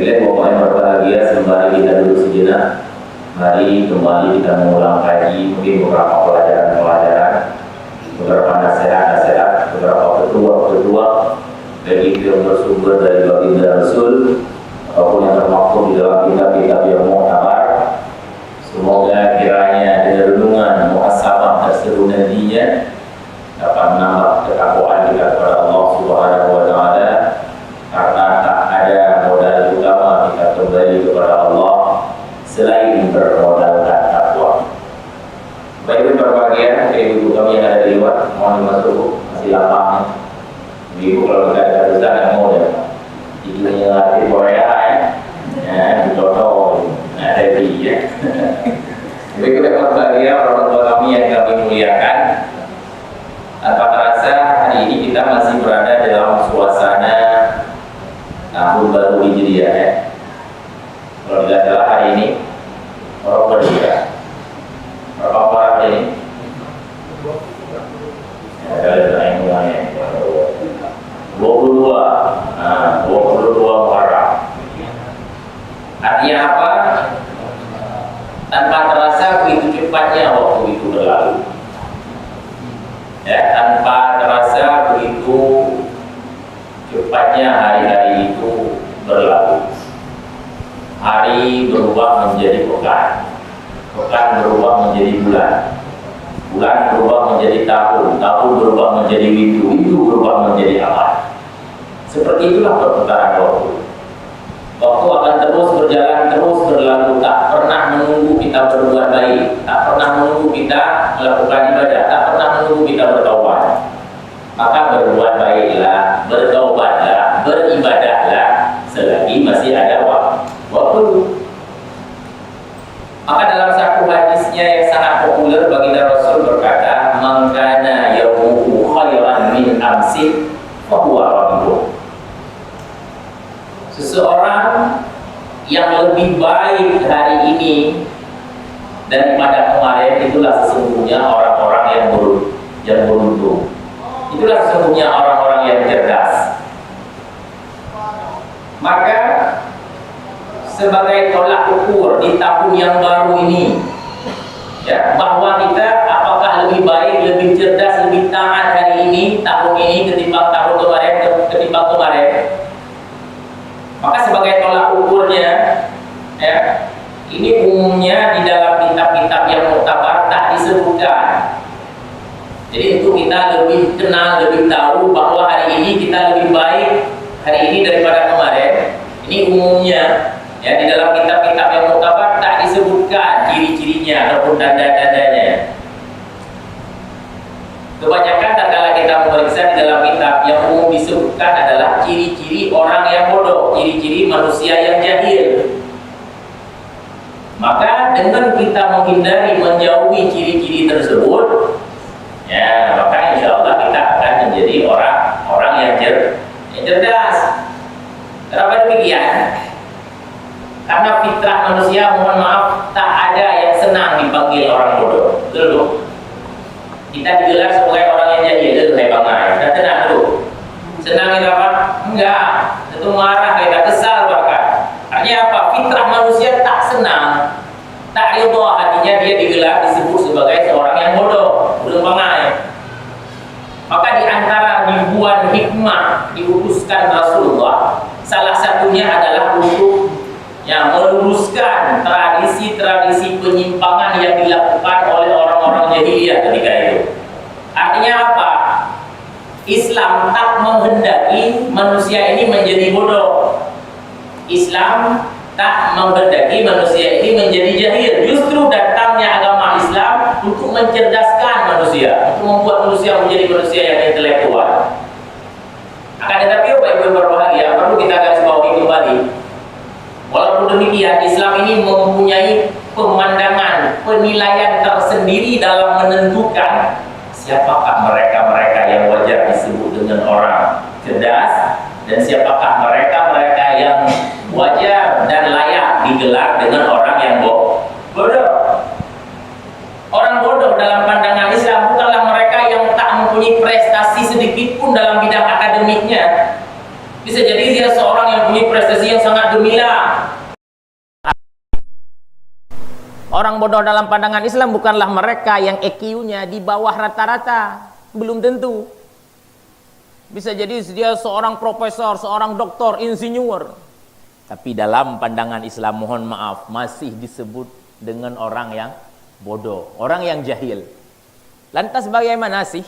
Baiklah, pokoknya berbahagia sembari kita duduk sejenak. Mari kembali kita mengulang kaji mungkin beberapa pelajaran-pelajaran, beberapa nasihat-nasihat, beberapa petua-petua, baik itu yang bersumber dari baginda Rasul ataupun yang termaktub di dalam kitab-kitab yang muktabar. Semoga kiranya dengan renungan muhasabah tersebut nantinya dapat menambah ketakwaan kita kepada Allah Subhanahu wa taala, karena tak ada modal utama kita kembali kepada Allah selain bermodalkan takwa. Baik berbahagia ibu kami yang ada di luar, mohon dimasuk masih lapang. Ibu kalau tidak ada Ustaz nggak mau ya. Ibunya latih Korea ya, dicontoh ada dia. Baik berbahagia orang tua kami yang kami muliakan. Tanpa terasa hari ini kita masih berada dalam suasana tahun baru Hijriah ya. Kalau tidak salah hari ini orang berbeda. Berapa orang ini? Ya, ada yang mulai 22. Nah, 22 Muharram. Artinya apa? Tanpa terasa begitu cepatnya waktu itu berlalu. Ya, tanpa terasa begitu cepatnya hari-hari itu berlalu. Hari berubah menjadi pekan, pekan berubah menjadi bulan, bulan berubah menjadi tahun, tahun berubah menjadi minggu, minggu berubah menjadi abad. Seperti itulah perputaran waktu. Waktu akan terus berjalan, terus berlalu, tak pernah menunggu kita berbuat baik, tak pernah menunggu kita melakukan ibadah, tak pernah menunggu kita bertaubat. Maka berbuat baiklah, bertaubatlah, beribadahlah selagi masih ada waktu. Maka dalam satu hadisnya yang sangat populer, baginda Rasul berkata, "Man kana yawmuhu khairan min amsin fa huwa rabbih." Seseorang yang lebih baik hari ini daripada kemarin, itulah sesungguhnya orang-orang yang beruntung. Itulah sesungguhnya orang-orang yang cerdas. Maka sebagai tolak ukur di tahun yang baru ini, ya, bahwa kita apakah lebih baik, lebih cerdas, lebih taat hari ini, tahun ini ketimbang tahun kemarin. Maka sebagai tolak ukurnya, ya, ini umumnya di dalam kitab-kitab yang muktabar tak disebutkan. Jadi untuk kita lebih kenal, lebih tahu bahwa hari ini kita lebih baik hari ini daripada kemarin, ini umumnya ya di dalam kitab-kitab yang muktabar tak disebutkan ciri-cirinya ataupun tanda-tandanya. Kebanyakan tatkala kita memeriksa di dalam kitab, yang umum disebutkan adalah ciri-ciri orang yang bodoh, ciri-ciri manusia yang jahil. Maka dengan kita menghindari, menjauhi ciri-ciri tersebut, ya, maka insya Allah kita akan menjadi orang yang cerdas. Kenapa demikian? Karena fitrah manusia, mohon maaf, tak ada yang senang dipanggil orang bodoh. Betul loh. Kita digelar sebagai orang yang jahil, hai bangai. Dah tenang dulu. Senang itu apa? Enggak. Itu marah, kita kesal bahkan. Artinya apa? Fitrah manusia tak senang, tak ridha, hatinya dia digelar disebut sebagai seorang yang bodoh, belum bangai. Maka di antara ribuan hikmah diutuskan Rasulullah, salah satunya adalah untuk yang meluruskan tradisi-tradisi penyimpangan yang dilakukan oleh orang-orang jahiliyah ketika itu. Artinya apa? Islam tak menghendaki manusia ini menjadi bodoh. Islam tak menghendaki manusia ini menjadi jahil. Justru datangnya agama Islam untuk mencerdaskan manusia, untuk membuat manusia menjadi manusia yang intelektual. Akan tetapi Bapak Ibu berbahagia, perlu kita garis bawahi kembali. Walaupun demikian, Islam ini mempunyai pemandangan, penilaian tersendiri dalam menentukan siapakah mereka-mereka yang wajar disebut dengan orang cerdas, dan siapakah mereka-mereka yang wajar dan layak digelar dengan orang yang bodoh. Orang bodoh dalam pandangan Islam bukanlah mereka yang tak mempunyai prestasi sedikit pun dalam bidang akademiknya. Bisa jadi dia seorang yang punya prestasi yang sangat gemilang. Orang bodoh dalam pandangan Islam bukanlah mereka yang EQ-nya di bawah rata-rata. Belum tentu. Bisa jadi dia seorang profesor, seorang doktor, insinyur. Tapi dalam pandangan Islam, mohon maaf, masih disebut dengan orang yang bodoh, orang yang jahil. Lantas bagaimana sih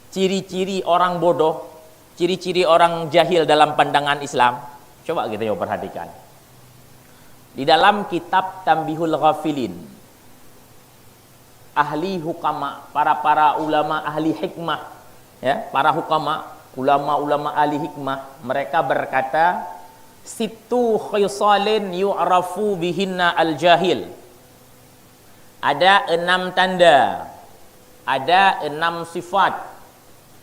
ciri-ciri orang bodoh, ciri-ciri orang jahil dalam pandangan Islam? Coba kita coba perhatikan. Di dalam kitab Tanbihul Ghafilin, ahli hukama, para ulama ahli hikmah, ya, para hukama, ulama-ulama ahli hikmah, mereka berkata, situ khisalin yu'rafu bihinna al-jahil. Ada 6 tanda, ada 6 sifat,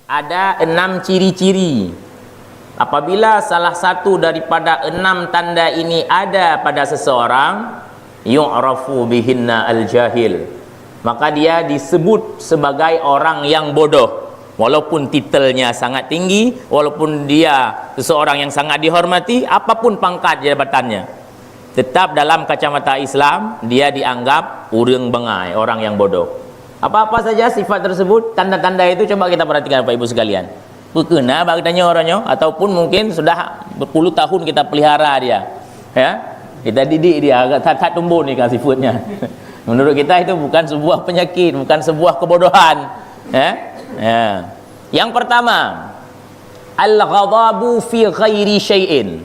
ada 6 ciri-ciri. Apabila salah satu daripada 6 tanda ini ada pada seseorang, yu'rafu bihinna al-jahil, maka dia disebut sebagai orang yang bodoh. Walaupun titelnya sangat tinggi, walaupun dia seseorang yang sangat dihormati, apapun pangkat jabatannya, tetap dalam kacamata Islam dia dianggap urang bengai, orang yang bodoh. Apa-apa saja sifat tersebut, tanda-tanda itu coba kita perhatikan Bapak Ibu sekalian. Kena bagainya orangnya, ataupun mungkin sudah berpuluh tahun kita pelihara dia, ya, kita didik dia agak tak tumbuh nih kan sifatnya. Menurut kita itu bukan sebuah penyakit, bukan sebuah kebodohan, ya. Ya. Yang pertama, al-ghadabu fi ghairi syai'in.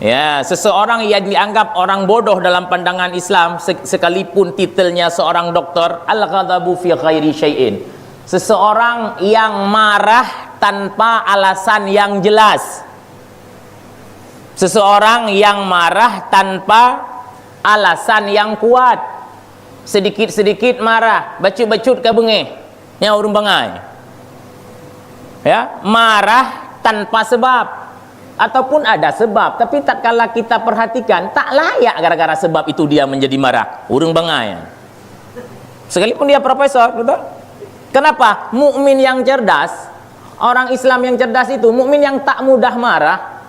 Ya, seseorang yang dianggap orang bodoh dalam pandangan Islam, sekalipun titelnya seorang doktor, al-ghadabu fi ghairi syai'in. Seseorang yang marah tanpa alasan yang jelas. Seseorang yang marah tanpa alasan yang kuat. Sedikit-sedikit marah, bacut-bacut ke bengih, yang urung bangai. Ya, marah tanpa sebab, ataupun ada sebab, tapi tatkala kita perhatikan tak layak gara-gara sebab itu dia menjadi marah, urung bangai. Sekalipun dia profesor, betul? Kenapa? Mukmin yang cerdas, orang Islam yang cerdas itu mukmin yang tak mudah marah,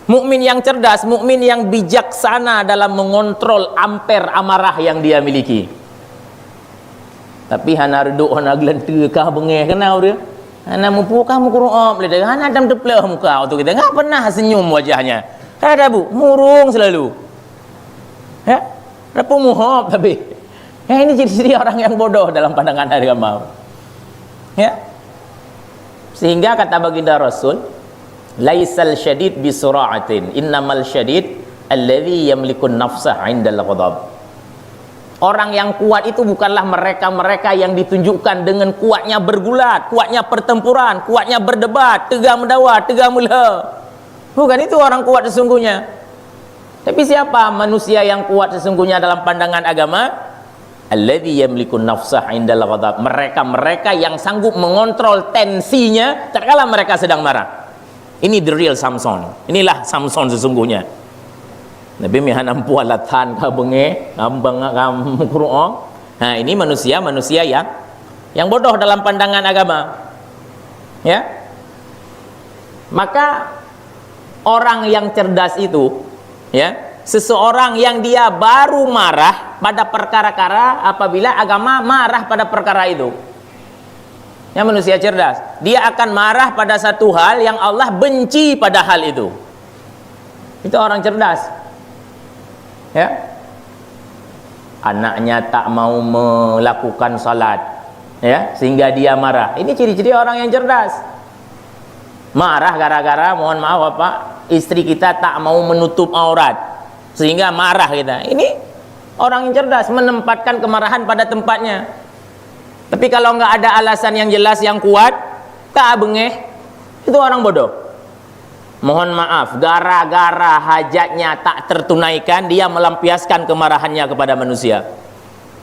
mukmin yang cerdas, mukmin yang bijaksana dalam mengontrol ampere amarah yang dia miliki. Tapi hana reduk, hana gelentir kah bengeh kenal dia, hana mupu kah mukuru'op leda, hana dam depleh muka tu kita, enggak pernah senyum wajahnya. Ada Bu, murung selalu. Ya, rapu muhop tapi. Ya, ini ciri-ciri orang yang bodoh dalam pandangan agama. Ya. Sehingga kata baginda Rasul, laisal syadid bisura'atin, innamal syadid alladhi yamlikun nafsah 'indal ghadab. Orang yang kuat itu bukanlah mereka-mereka yang ditunjukkan dengan kuatnya bergulat, kuatnya pertempuran, kuatnya berdebat, tegah mendawa, tegah mulha. Bukan itu orang kuat sesungguhnya. Tapi siapa manusia yang kuat sesungguhnya dalam pandangan agama? Alladzi yamlikun nafsah 'indal ghadab. Mereka-mereka yang sanggup mengontrol tensinya tatkala mereka sedang marah. Ini the real Samson. Inilah Samson sesungguhnya. Nabi mihan ampu alatan ka benge, ngambang ngam. Nah, ini manusia-manusia yang bodoh dalam pandangan agama. Ya. Maka orang yang cerdas itu, ya, seseorang yang dia baru marah pada perkara-kara apabila agama marah pada perkara itu. Ya, manusia cerdas, dia akan marah pada satu hal yang Allah benci pada hal itu. Itu orang cerdas. Ya. Anaknya tak mau melakukan salat, ya, sehingga dia marah. Ini ciri-ciri orang yang cerdas. Marah gara-gara, mohon maaf Bapak, istri kita tak mau menutup aurat, sehingga marah kita. Ini orang yang cerdas, menempatkan kemarahan pada tempatnya. Tapi kalau nggak ada alasan yang jelas yang kuat, tak bengeh, itu orang bodoh. Mohon maaf, gara-gara hajatnya tak tertunaikan, dia melampiaskan kemarahannya kepada manusia.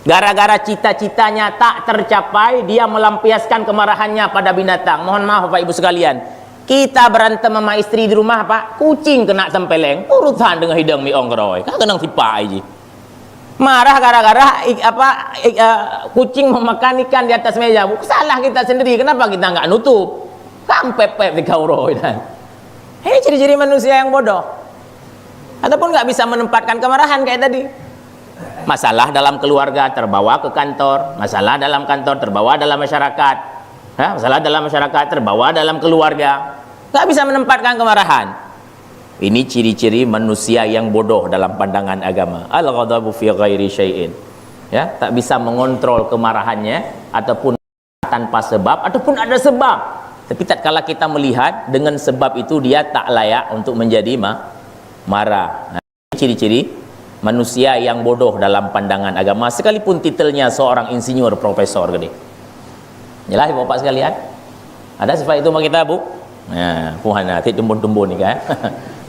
Gara-gara cita-citanya tak tercapai, dia melampiaskan kemarahannya pada binatang. Mohon maaf Bapak Ibu sekalian, kita berantem sama istri di rumah Pak, kucing kena tempeleng, urusan dengan hidang mi onggroy, kan kena tipa aja. Marah gara-gara kucing memakan ikan di atas meja. Salah kita sendiri, kenapa kita nggak nutup? Kan pepet di kauroi dan. Ini ciri-ciri manusia yang bodoh. Ataupun nggak bisa menempatkan kemarahan kayak tadi. Masalah dalam keluarga terbawa ke kantor, masalah dalam kantor terbawa dalam masyarakat, masalah dalam masyarakat terbawa dalam keluarga. Nggak bisa menempatkan kemarahan. Ini ciri-ciri manusia yang bodoh dalam pandangan agama. Al-ghadabu fi ghairi syai'in. Ya, tak bisa mengontrol kemarahannya ataupun tanpa sebab ataupun ada sebab. Tapi tatkala kita melihat dengan sebab itu dia tak layak untuk menjadi marah. Nah, ciri-ciri manusia yang bodoh dalam pandangan agama, sekalipun titelnya seorang insinyur profesor gede. Jelas Bapak sekalian? Ada sifat itu sama kita, Bu? Nah, puhana tit tumbun-tumbun ni kan.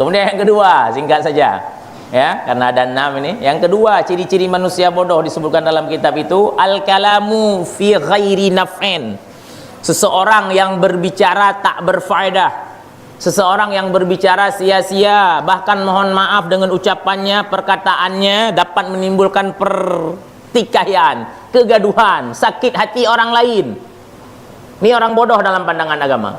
Kemudian yang kedua, singkat saja. Ya, karena ada 6 ini. Yang kedua, ciri-ciri manusia bodoh disebutkan dalam kitab itu al-kalamu fi ghairi naf'in. Seseorang yang berbicara tak berfaedah, seseorang yang berbicara sia-sia, bahkan mohon maaf dengan ucapannya, perkataannya dapat menimbulkan pertikaian, kegaduhan, sakit hati orang lain. Ini orang bodoh dalam pandangan agama.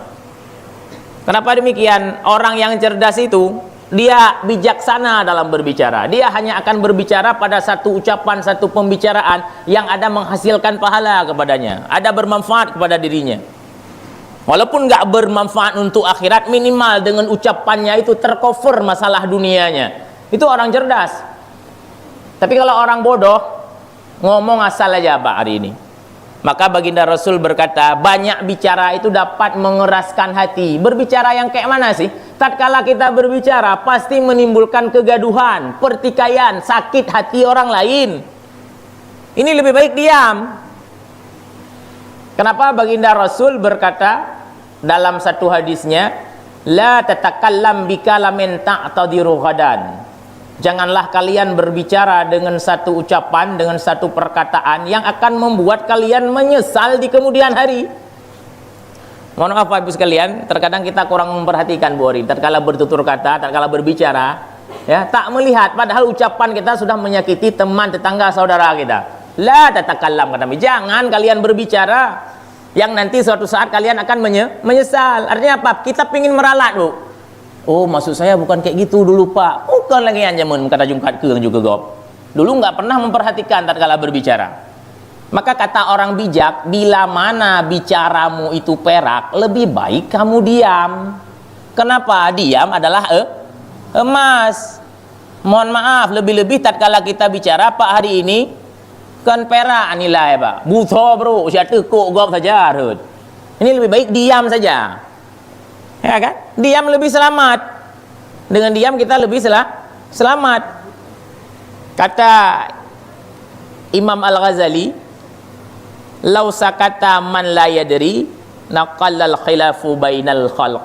Kenapa demikian? Orang yang cerdas itu dia bijaksana dalam berbicara. Dia hanya akan berbicara pada satu ucapan, satu pembicaraan yang ada menghasilkan pahala kepadanya, ada bermanfaat kepada dirinya. Walaupun nggak bermanfaat untuk akhirat, minimal dengan ucapannya itu tercover masalah dunianya. Itu orang cerdas. Tapi kalau orang bodoh, ngomong asal aja Pak hari ini. Maka baginda Rasul berkata, banyak bicara itu dapat mengeraskan hati. Berbicara yang kayak mana sih? Tatkala kita berbicara pasti menimbulkan kegaduhan, pertikaian, sakit hati orang lain. Ini lebih baik diam. Kenapa baginda Rasul berkata dalam satu hadisnya, la tatakallam bikalamin ta'tadiru ghadan. Janganlah kalian berbicara dengan satu ucapan, dengan satu perkataan yang akan membuat kalian menyesal di kemudian hari. Mohon maaf Ibu sekalian, terkadang kita kurang memperhatikan Bu Ori, tatkala bertutur kata, tatkala berbicara, ya, tak melihat padahal ucapan kita sudah menyakiti teman, tetangga, saudara kita. La tatakallam, kata Nabi, jangan kalian berbicara yang nanti suatu saat kalian akan menyesal. Artinya apa? Kita ingin meralat, Bu. Oh, maksud saya bukan kayak gitu dulu Pak. Bukan lagi anjaman kata jungkat keung juga gop. Dulu nggak pernah memperhatikan tatkala berbicara. Maka kata orang bijak, bila mana bicaramu itu perak, lebih baik kamu diam. Kenapa? Diam adalah emas. Mohon maaf, lebih-lebih tatkala kita bicara Pak hari ini kan perak nilai Pak. Buta bro, saya tekuk gop saja. Ini lebih baik diam saja. Ya kan? Diam lebih selamat. Dengan diam kita lebih selamat. Kata Imam Al-Ghazali, "Lau sakata man la yadri, naqallal khilafu bainal khalq."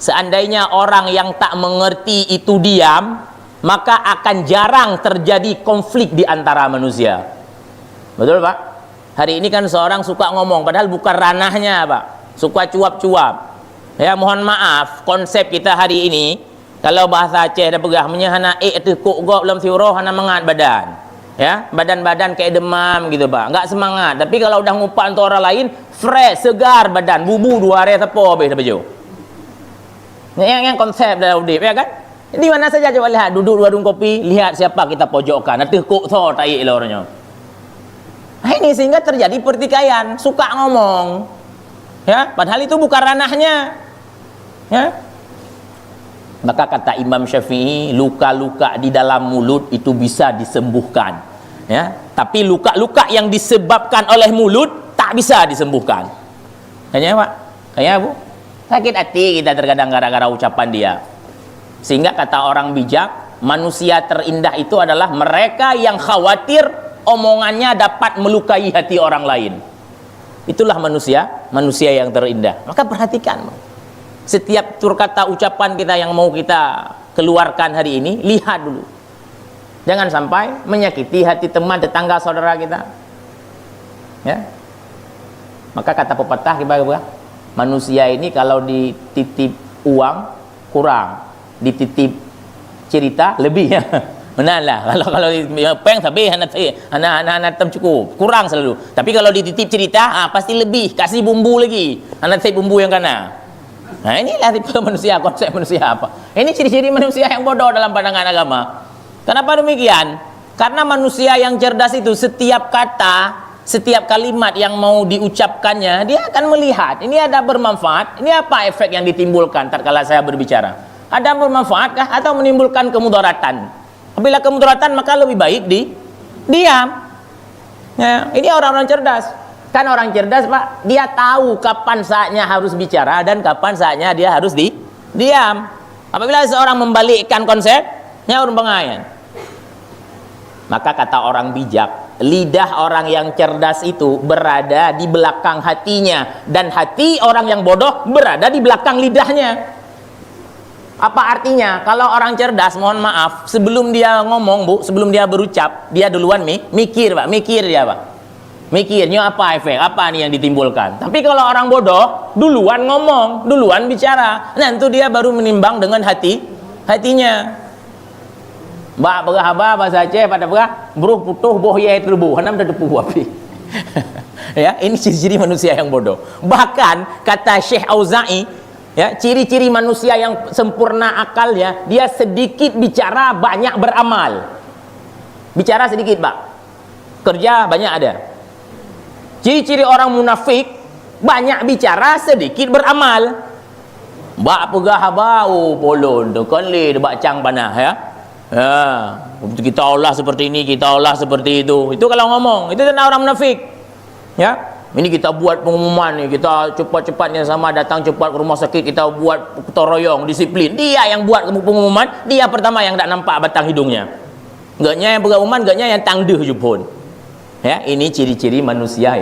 Seandainya orang yang tak mengerti itu diam, maka akan jarang terjadi konflik di antara manusia. Betul Pak? Hari ini kan seorang suka ngomong padahal bukan ranahnya Pak. Suka cuap-cuap. Ya, mohon maaf, konsep kita hari ini kalau bahasa Aceh dah pegahnya hana tekuk gop dalam siuroh hana mengat badan. Ya, badan-badan kayak demam gitu Pak. Enggak semangat. Tapi kalau udah ngupak untuk orang lain, fresh, segar badan, bubu 2 hari tepo habis dah baju. Yang konsep dah udip ya kan? Di mana saja coba lihat, duduk di warung kopi, lihat siapa kita pojokkan. Tekuk so tai lah orangnya. Nah, ini sehingga terjadi pertikaian, suka ngomong. Ya, padahal itu bukan ranahnya. Ya. Maka kata Imam Syafi'i, luka-luka di dalam mulut itu bisa disembuhkan. Ya, tapi luka-luka yang disebabkan oleh mulut tak bisa disembuhkan. Kayaknya Pak, kayaknya Bu, sakit hati kita terkadang gara-gara ucapan dia. Sehingga kata orang bijak, manusia terindah itu adalah mereka yang khawatir omongannya dapat melukai hati orang lain. Itulah manusia yang terindah. Maka perhatikan, setiap tutur kata ucapan kita yang mau kita keluarkan hari ini, lihat dulu. Jangan sampai menyakiti hati teman, tetangga, saudara kita. Ya. Maka kata pepatah, manusia ini kalau dititip uang kurang, dititip cerita lebih. Benalah. Kalau peng tapi anak cukup, kurang selalu. Tapi kalau dititip cerita, pasti lebih, kasih bumbu lagi. Anak bumbu yang kana. Nah, inilah tipe manusia, konsep manusia apa? Ini ciri-ciri manusia yang bodoh dalam pandangan agama. Kenapa demikian? Karena manusia yang cerdas itu setiap kata, setiap kalimat yang mau diucapkannya, dia akan melihat, ini ada bermanfaat, ini apa efek yang ditimbulkan tatkala saya berbicara. Ada bermanfaatkah atau menimbulkan kemudaratan? Apabila kemudaratan maka lebih baik diam. Ya, ini orang-orang cerdas. Kan orang cerdas, Pak, dia tahu kapan saatnya harus bicara dan kapan saatnya dia harus diam. Apabila seorang membalikkan konsepnya orang pengayan. Maka kata orang bijak, lidah orang yang cerdas itu berada di belakang hatinya dan hati orang yang bodoh berada di belakang lidahnya. Apa artinya? Kalau orang cerdas, mohon maaf, sebelum dia ngomong, Bu, sebelum dia berucap, dia duluan mikir, Pak, mikir dia, Pak. Mikirnya apa efek, apa nih yang ditimbulkan. Tapi kalau orang bodoh, duluan ngomong, duluan bicara. Nah, itu dia baru menimbang dengan hatinya. Mbak berah apa bahasa Aceh pada berah, buruh putuh boh ye terbu, hanam dah depu api. Ya, ini ciri-ciri manusia yang bodoh. Bahkan kata Syekh Auza'i, ya, ciri-ciri manusia yang sempurna akalnya, dia sedikit bicara, banyak beramal. Bicara sedikit, Pak. Kerja banyak ada. Ciri-ciri orang munafik, banyak bicara, sedikit beramal. Mbak pegah bau polon tu kan le bacang panah ya. Ya, kita olah seperti ini, kita olah seperti itu. Itu kalau ngomong, itu tentang orang munafik. Ya. Ini kita buat pengumuman ni, kita cepat-cepatnya sama datang cepat ke rumah sakit, kita buat toroyong, disiplin. Dia yang buat pengumuman, dia pertama yang tak nampak batang hidungnya. Enggaknya yang pengumuman, enggaknya yang tangdeh je pun. Ya, ini ciri-ciri manusia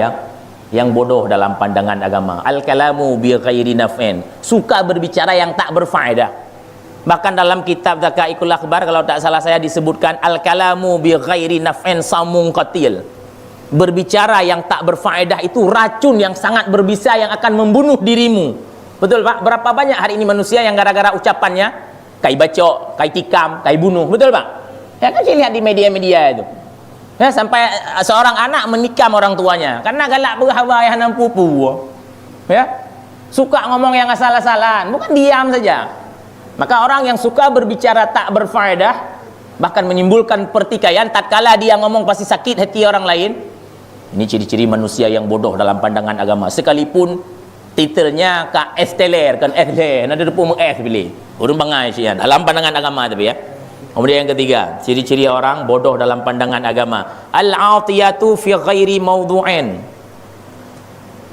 yang bodoh dalam pandangan agama. Al-kalamu bi ghairi naf'in. Suka berbicara yang tak berfaedah. Bahkan dalam kitab Dzakaikul Akhbar, kalau tak salah saya disebutkan al-kalamu bi ghairi naf'in samun qatil. Berbicara yang tak berfaedah itu racun yang sangat berbisa yang akan membunuh dirimu. Betul, Pak? Berapa banyak hari ini manusia yang gara-gara ucapannya kai bacok, kai tikam, kai bunuh. Betul, Pak? Ya kan saya lihat di media-media itu. Ya, sampai seorang anak menikam orang tuanya karena galak berhawa ayah dan pupu. Ya, suka ngomong yang asal-asalan, bukan diam saja. Maka orang yang suka berbicara tak berfaedah, bahkan menimbulkan pertikaian, tatkala dia ngomong pasti sakit hati orang lain. Ini ciri-ciri manusia yang bodoh dalam pandangan agama. Sekalipun titelnya ka esteler, kan esteler, ada depu es pilih. Urang bangai sian dalam pandangan agama tapi ya. Kemudian yang ketiga, ciri-ciri orang bodoh dalam pandangan agama. Al-'atiyatu fi ghairi mawdu'in.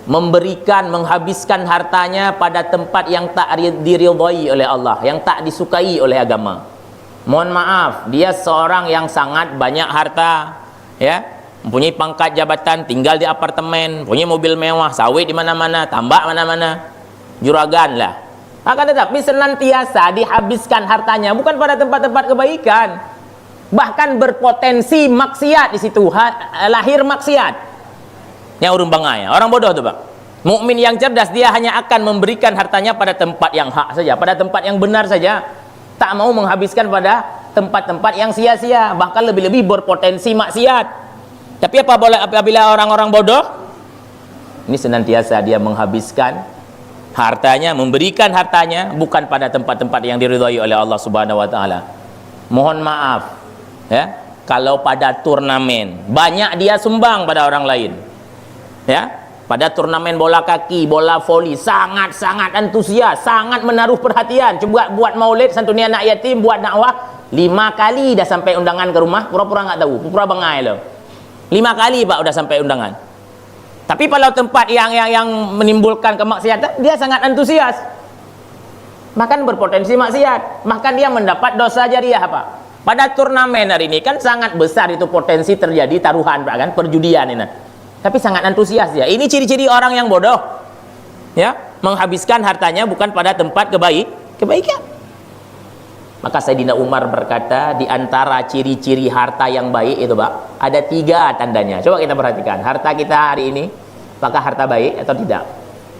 Memberikan, menghabiskan hartanya pada tempat yang tak diridhai oleh Allah, yang tak disukai oleh agama. Mohon maaf, dia seorang yang sangat banyak harta, ya, mempunyai pangkat jabatan, tinggal di apartemen, punya mobil mewah, sawit di mana-mana, tambak mana-mana, juragan lah. Akan tetapi senantiasa dihabiskan hartanya bukan pada tempat-tempat kebaikan, bahkan berpotensi maksiat di situ, lahir maksiat. Yang urung bangai, orang bodoh tu, Pak. Mukmin yang cerdas dia hanya akan memberikan hartanya pada tempat yang hak saja, pada tempat yang benar saja. Tak mau menghabiskan pada tempat-tempat yang sia-sia, bahkan lebih-lebih berpotensi maksiat. Tapi apabila orang-orang bodoh, ini senantiasa dia menghabiskan hartanya, memberikan hartanya bukan pada tempat-tempat yang diridhai oleh Allah Subhanahu wa taala. Mohon maaf, ya, kalau pada turnamen banyak dia sumbang pada orang lain. Ya, pada turnamen bola kaki, bola voli sangat-sangat antusias, sangat menaruh perhatian. Coba buat maulid santunia anak yatim, buat dakwah 5 kali dah sampai undangan ke rumah, pura-pura enggak tahu, pura-pura bangai loh. 5 kali, Pak, udah sampai undangan. Tapi kalau tempat yang menimbulkan kemaksiatan, dia sangat antusias. Bahkan berpotensi maksiat. Bahkan dia mendapat dosa jariah, Pak. Pada turnamen hari ini kan sangat besar itu potensi terjadi taruhan, Pak, kan, perjudian ini. Tapi sangat antusias dia. Ini ciri-ciri orang yang bodoh. Ya, menghabiskan hartanya bukan pada tempat kebaikan. Maka Sayyidina Umar berkata, di antara ciri-ciri harta yang baik itu, Pak, ada 3 tandanya. Coba kita perhatikan. Harta kita hari ini, apakah harta baik atau tidak?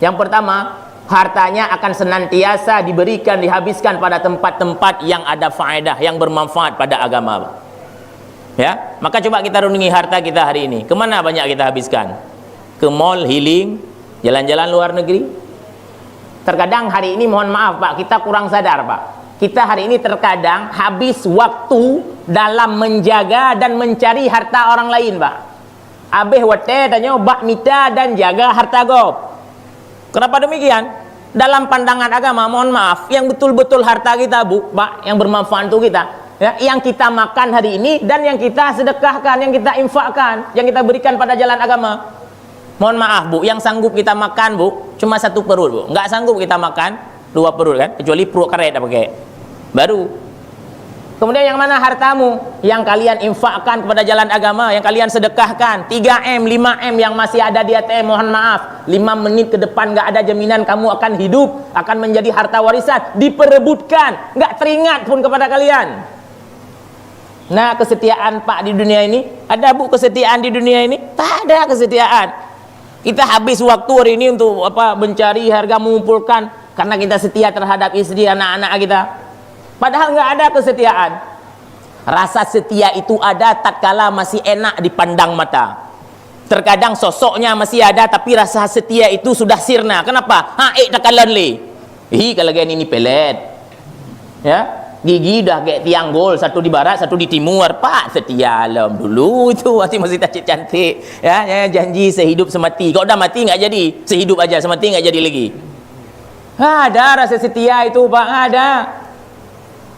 Yang pertama, hartanya akan senantiasa diberikan, dihabiskan pada tempat-tempat yang ada faedah, yang bermanfaat pada agama, Pak. Ya, maka coba kita renungi harta kita hari ini. Kemana banyak kita habiskan? Ke mall, healing, jalan-jalan luar negeri. Terkadang hari ini mohon maaf Pak, kita kurang sadar Pak. Kita hari ini terkadang habis waktu dalam menjaga dan mencari harta orang lain Pak. Abeh wate tanya bak mita dan jaga harta gop. Kenapa demikian? Dalam pandangan agama mohon maaf, yang betul-betul harta kita Bu, Pak, yang bermanfaat untuk kita, ya, yang kita makan hari ini dan yang kita sedekahkan, yang kita infakkan, yang kita berikan pada jalan agama. Mohon maaf Bu, yang sanggup kita makan Bu, cuma 1 perut Bu. Nggak sanggup kita makan 2 perut kan, kecuali perut karet dah pakai. Baru. Kemudian yang mana hartamu? Yang kalian infakkan kepada jalan agama, yang kalian sedekahkan. 3M, 5M yang masih ada di ATM, mohon maaf. 5 menit ke depan nggak ada jaminan kamu akan hidup, akan menjadi harta warisan, diperebutkan, nggak teringat pun kepada kalian. Nah, kesetiaan Pak di dunia ini, ada Bu kesetiaan di dunia ini? Tak ada kesetiaan. Kita habis waktu hari ini untuk apa? Mencari harga, mengumpulkan karena kita setia terhadap istri, anak-anak kita. Padahal nggak ada kesetiaan. Rasa setia itu ada tatkala masih enak dipandang mata. Terkadang sosoknya masih ada, tapi rasa setia itu sudah sirna. Kenapa? Takalan le. Kalau gini ini pelet. Ya, gigi udah kayak tiang gol, satu di barat, satu di timur. Pak setia alam dulu itu masih cantik. Ya, janji sehidup semati. Kalau udah mati nggak jadi, sehidup aja, semati nggak jadi lagi. Ada rasa setia itu Pak, ada.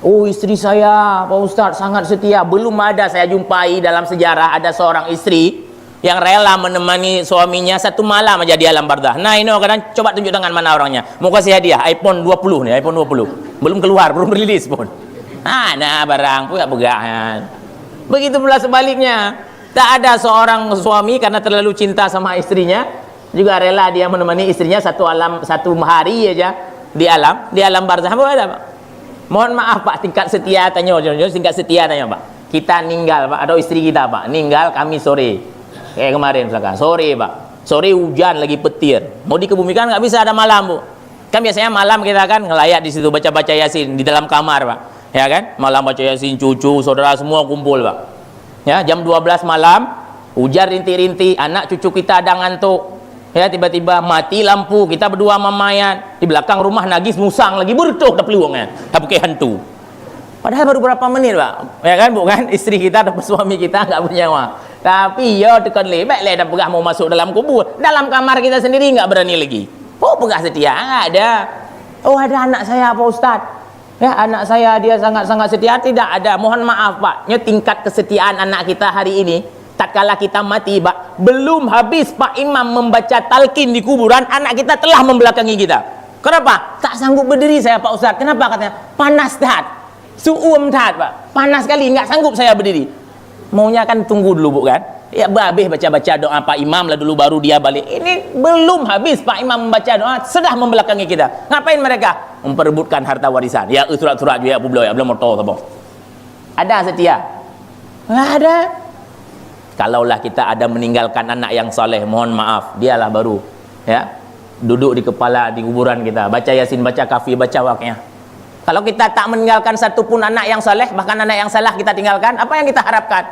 Oh, istri saya Pak Ustadz sangat setia. Belum ada saya jumpai dalam sejarah ada seorang istri yang rela menemani suaminya 1 malam aja di alam barzah. Nah ini kadang coba tunjuk tangan mana orangnya. Mau kasih hadiah iPhone 20 nih, iPhone 20. Belum keluar, belum rilis pun. Nah barang pegak-pegakan. Begitu pula sebaliknya. Tak ada seorang suami karena terlalu cinta sama istrinya juga rela dia menemani istrinya 1 hari aja di alam barzah. Apa ada Pak? Mohon maaf Pak, tingkat setia tanya Pak. Kita ninggal Pak, atau istri kita Pak, ninggal kami sore. Kayak kemarin misalkan, sore Pak. Sore hujan lagi petir. Mau dikebumikan nggak bisa, ada malam Bu. Kan biasanya malam kita kan ngelayak di situ baca-baca Yasin di dalam kamar Pak. Ya kan? Malam baca Yasin, cucu, saudara semua kumpul Pak. Ya, jam 12 malam, hujan rintik-rintik, anak cucu kita ada ngantuk. Ya, tiba-tiba mati lampu, kita berdua mamayan di belakang rumah nagis musang lagi bertuh dah peluangnya, dah pakai hantu. Padahal baru berapa menit Pak, ya kan bukan istri kita atau suami kita nggak bernyawa, tapi ya tekan lebek dah pegah mau masuk dalam kubur, dalam kamar kita sendiri nggak berani lagi. Oh pegah setia nggak ada. Oh ada anak saya Pak Ustadz, ya anak saya dia sangat-sangat setia, tidak ada. Mohon maaf Pak, tingkat kesetiaan anak kita hari ini. Tatkala kita mati Pak, belum habis Pak Imam membaca talqin di kuburan, anak kita telah membelakangi kita. Kenapa? Tak sanggup berdiri saya Pak Ustaz. Kenapa katanya? Panas tat, suum tat Pak, panas sekali, nggak sanggup saya berdiri. Maunya kan tunggu dulu Bu kan? Ya babeh baca-baca doa Pak Imam lah dulu baru dia balik. Ini belum habis Pak Imam membaca doa, sudah membelakangi kita. Ngapain mereka? Memperebutkan harta warisan. Ya surat-surat juga ya belum motor apa. Ada setia? Nggak ada. Kalaulah kita ada meninggalkan anak yang soleh, mohon maaf, dialah baru ya duduk di kepala di kuburan kita, baca Yasin, baca Kafi, baca Waqiah. Kalau kita tak meninggalkan satu pun anak yang soleh, bahkan anak yang salah kita tinggalkan, apa yang kita harapkan?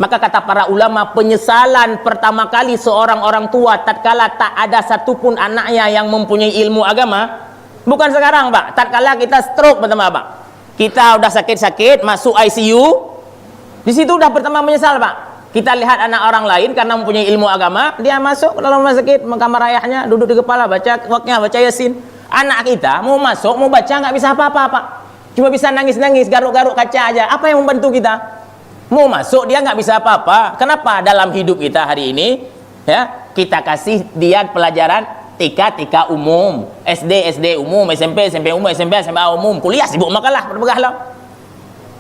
Maka kata para ulama, penyesalan pertama kali seorang orang tua tatkala tak ada satu pun anaknya yang mempunyai ilmu agama, bukan sekarang Pak, tatkala kita stroke pertama Pak, kita udah sakit-sakit masuk ICU. Di situ udah pertama menyesal Pak. Kita lihat anak orang lain karena mempunyai ilmu agama, dia masuk ke dalam rumah sakit, kamar ayahnya, duduk di kepala, baca Waqiah, baca Yasin. Anak kita mau masuk, mau baca nggak bisa apa-apa Pak. Cuma bisa nangis-nangis, garuk-garuk kaca aja. Apa yang membantu kita? Mau masuk dia nggak bisa apa-apa. Kenapa? Dalam hidup kita hari ini, ya kita kasih dia pelajaran TK umum, SD umum, SMP umum, SMP umum, kuliah sibuk makalah, berbegahlah.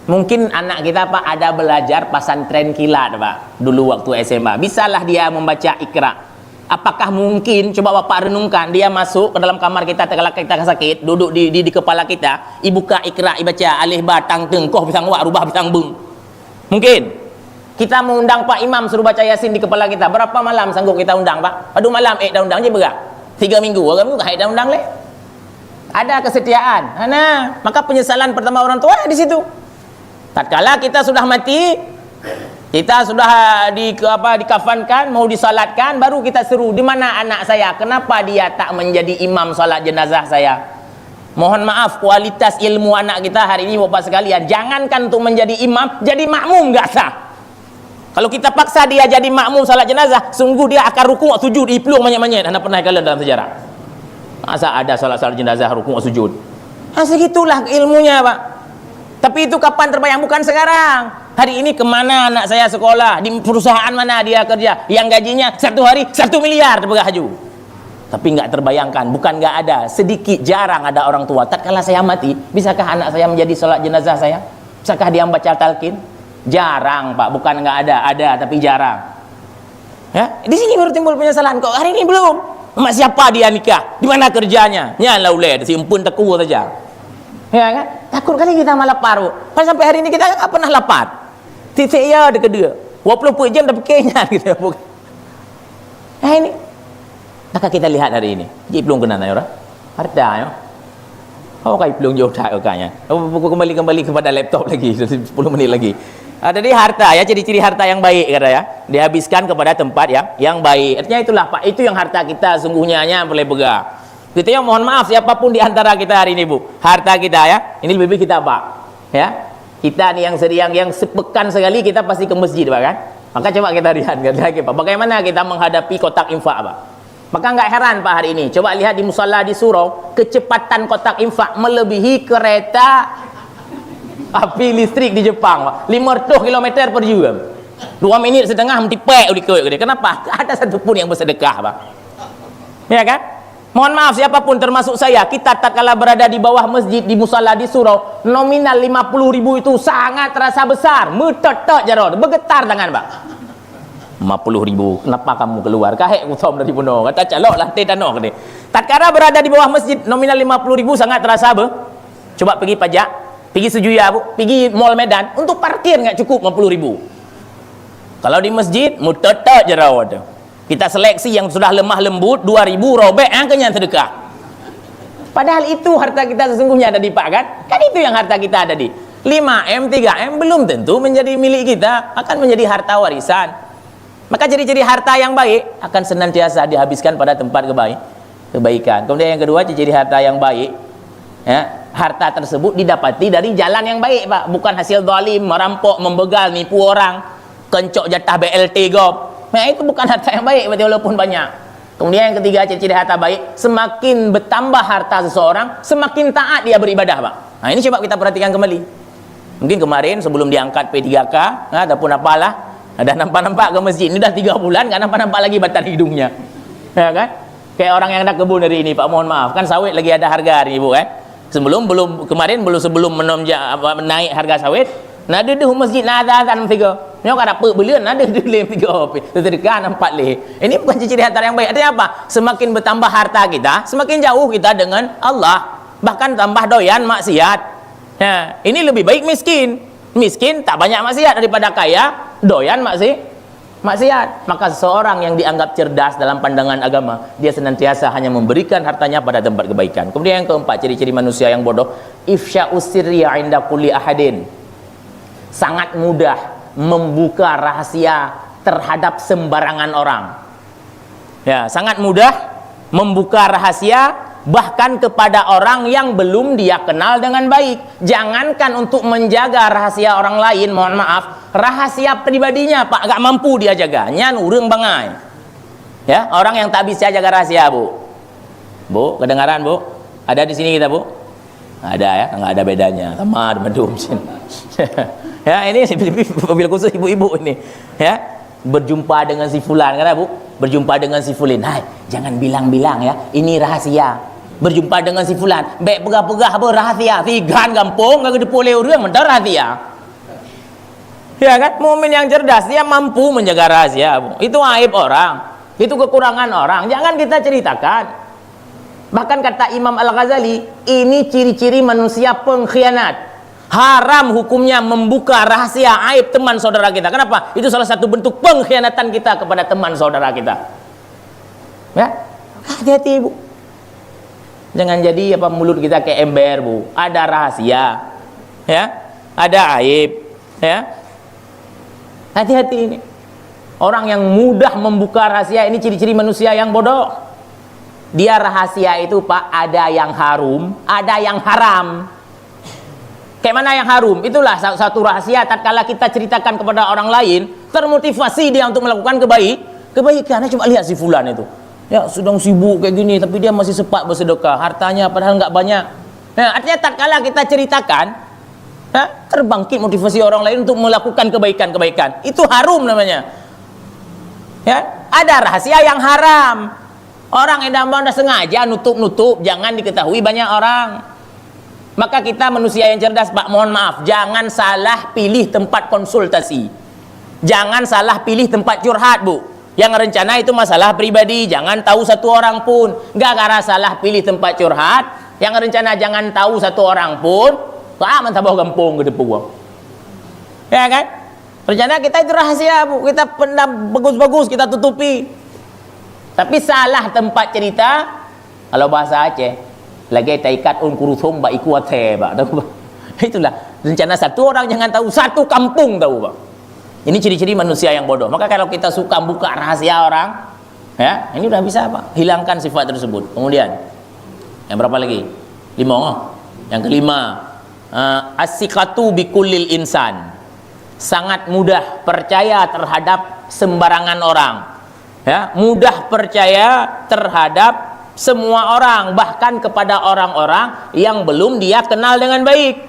Mungkin anak kita Pak ada belajar pesantren kilat Pak dulu waktu SMA, bisalah dia membaca Iqra. Apakah mungkin, coba Bapak renungkan, dia masuk ke dalam kamar kita kalau kita sakit, duduk di kepala kita, ibuka Iqra, baca alif ba tang teng koh pisang wa rubah pisang beng. Mungkin kita mengundang Pak Imam suruh baca Yasin di kepala kita, berapa malam sanggup kita undang Pak? Aduh malam dah undang je berak 3 minggu orang juga dah undang leh. Ada kesetiaan. Maka penyesalan pertama orang tua di situ. Tatkala kita sudah mati, Kita sudah dikafankan, mau disalatkan, baru kita seru, di mana anak saya? Kenapa dia tak menjadi imam salat jenazah saya? Mohon maaf, kualitas ilmu anak kita hari ini Bapak sekalian, jangankan untuk menjadi imam, jadi makmum enggak sah. Kalau kita paksa dia jadi makmum salat jenazah, sungguh dia akan rukuk sujud di pelung banyak-banyak. Anda pernah kalian dalam sejarah? Masa ada salat jenazah rukuk sujud? Segitulah ilmunya, Pak. Tapi itu kapan terbayang? Bukan sekarang. Hari ini kemana anak saya sekolah? Di perusahaan mana dia kerja? Yang gajinya satu hari 1 miliar terberaju. Tapi nggak terbayangkan, bukan nggak ada, sedikit jarang ada orang tua. Tatkala saya mati, bisakah anak saya menjadi salat jenazah saya? Bisakah dia membaca talqin? Jarang, Pak. Bukan nggak ada tapi jarang. Ya, di sini baru timbul penyesalan. Kok hari ini belum? Mak siapa dia nikah? Di mana kerjanya? Nyalah uled, si empun teku saja. Ya kan? Takut kali kita malah paru. Sampai hari ini kita nggak pernah lapar. Titik ya ada kedua. 24 jam dah pekenya kita bukan. Nah ini. Maka kita lihat hari ini. Jadi belum kena orang. Harta ya. Oh kai belum jauh tak kayaknya. Kembali kepada laptop lagi 10 menit lagi. Jadi harta ya, ciri-ciri harta yang baik kata ya. Dihabiskan kepada tempat yang baik. Artinya itulah Pak, itu yang harta kita sungguhnya boleh pegang. Kita yang mohon maaf siapapun di antara kita hari ini Bu, harta kita ya, ini lebih baik kita Pak. Ya. Kita nih yang sepekan sekali kita pasti ke masjid Pak kan. Maka coba kita lihat lagi Pak, bagaimana kita menghadapi kotak infak Pak. Maka enggak heran Pak hari ini. Coba lihat di musalla di surau, kecepatan kotak infak melebihi kereta api listrik di Jepang Pak. 500 km per jam. 2 menit setengah mesti pek dikoi dia. Kenapa? Tak ada satu pun yang bersedekah Pak. Ya kan? Mohon maaf siapapun termasuk saya, kita tatkala berada di bawah masjid di musalla di surau, nominal 50.000 itu sangat terasa besar. Metetek jarod, bergetar tangan Pak. 50.000, kenapa kamu keluar? Kahek kutom dari puno, kata calok lantai tanah ni. Tatkala berada di bawah masjid, nominal 50.000 sangat terasa apa? Coba pergi pajak, pergi sejuya Bu, pergi mall Medan, untuk parkir enggak cukup 50.000. Kalau di masjid, metetek jarod. Kita seleksi yang sudah lemah lembut 2.000 robek kenyang sedekah. Padahal itu harta kita sesungguhnya ada di Pak kan? Kan itu yang harta kita ada di 5M, 3M belum tentu menjadi milik kita, akan menjadi harta warisan. Maka ciri-ciri harta yang baik akan senantiasa dihabiskan pada tempat kebaikan. Kemudian yang kedua, ciri-ciri harta yang baik ya, harta tersebut didapati dari jalan yang baik Pak, bukan hasil zalim, merampok, membegal, nipu orang, kencok jatah BLT gop. Nah itu bukan harta yang baik berarti walaupun banyak. Kemudian yang ketiga, ciri-ciri harta baik, semakin bertambah harta seseorang, semakin taat dia beribadah Pak. Nah ini coba kita perhatikan kembali. Mungkin kemarin sebelum diangkat P3K ataupun apalah, ada nampak-nampak ke masjid ini dah 3 bulan nggak nampak-nampak lagi batang hidungnya. Ya kan? Kayak orang yang ada kebun hari ini Pak, mohon maaf, kan sawit lagi ada harga hari ini Bu kan. Sebelum naik harga sawit, nada di masjid nada tan tiga. Nyo kada pe belian nada di lem tiga. Sedekah nampak leh. Ini bukan ciri harta yang baik. Artinya apa? Semakin bertambah harta kita, semakin jauh kita dengan Allah. Bahkan tambah doyan maksiat. Nah, ini lebih baik miskin. Miskin tak banyak maksiat daripada kaya doyan maksiat. Maka seseorang yang dianggap cerdas dalam pandangan agama, dia senantiasa hanya memberikan hartanya pada tempat kebaikan. Kemudian yang keempat, ciri-ciri manusia yang bodoh, ifsya'us sirri 'inda kulli ahadin. Sangat mudah membuka rahasia terhadap sembarangan orang. Ya, sangat mudah membuka rahasia bahkan kepada orang yang belum dia kenal dengan baik. Jangankan untuk menjaga rahasia orang lain, mohon maaf, rahasia pribadinya Pak gak mampu dia jaga. Nyan urang bangai. Ya, orang yang tak bisa jaga rahasia Bu. Bu, kedengaran Bu? Ada di sini kita Bu? Ada ya, nggak ada bedanya. Sama ada medum. Ya, ini mobil khusus ibu-ibu ini. Ya, berjumpa dengan si fulan kata Bu, berjumpa dengan si Fulin. Hai, jangan bilang-bilang ya, ini rahasia. Berjumpa dengan si fulan, baik pegah-pegah apa rahasia. Figan kampung enggak gedepole urang mentar rahasia. Ya kan, mukmin yang cerdas dia mampu menjaga rahasia Bu. Itu aib orang, itu kekurangan orang, jangan kita ceritakan. Bahkan kata Imam Al-Ghazali, ini ciri-ciri manusia pengkhianat. Haram hukumnya membuka rahasia aib teman saudara kita. Kenapa? Itu salah satu bentuk pengkhianatan kita kepada teman saudara kita. Ya, hati-hati Bu. Jangan jadi mulut kita kayak ember Bu. Ada rahasia, ya, ada aib, ya. Hati-hati ini. Orang yang mudah membuka rahasia ini ciri-ciri manusia yang bodoh. Dia rahasia itu Pak, ada yang harum, ada yang haram. Kayak mana yang harum? Itulah satu rahasia tatkala kita ceritakan kepada orang lain, termotivasi dia untuk melakukan kebaikan. Coba lihat si fulan itu. Ya, sedang sibuk kayak gini tapi dia masih sempat bersedekah. Hartanya padahal nggak banyak. Nah, artinya tatkala kita ceritakan, terbangkit motivasi orang lain untuk melakukan kebaikan-kebaikan. Itu harum namanya. Ya, ada rahasia yang haram. Orang yang dah sengaja nutup-nutup, jangan diketahui banyak orang. Maka kita manusia yang cerdas, Pak, mohon maaf, jangan salah pilih tempat konsultasi. Jangan salah pilih tempat curhat, Bu. Yang rencana itu masalah pribadi, jangan tahu satu orang pun. Gara-gara salah pilih tempat curhat, yang rencana jangan tahu satu orang pun, mantap gampung ke depan. Ya kan? Rencana kita itu rahasia, Bu. Kita pendam bagus-bagus kita tutupi. Tapi salah tempat cerita, kalau bahasa Aceh, lagi taikat kuruthum ba ikuate, Pak. Itulah rencana satu orang jangan tahu, satu kampung tahu, Pak. Ini ciri-ciri manusia yang bodoh. Maka kalau kita suka buka rahasia orang, ya, ini udah bisa Pak, hilangkan sifat tersebut. Kemudian yang berapa lagi? 5. Yang kelima, as-siqatu bikullil insan. Sangat mudah percaya terhadap sembarangan orang. Ya, mudah percaya terhadap semua orang, bahkan kepada orang-orang yang belum dia kenal dengan baik.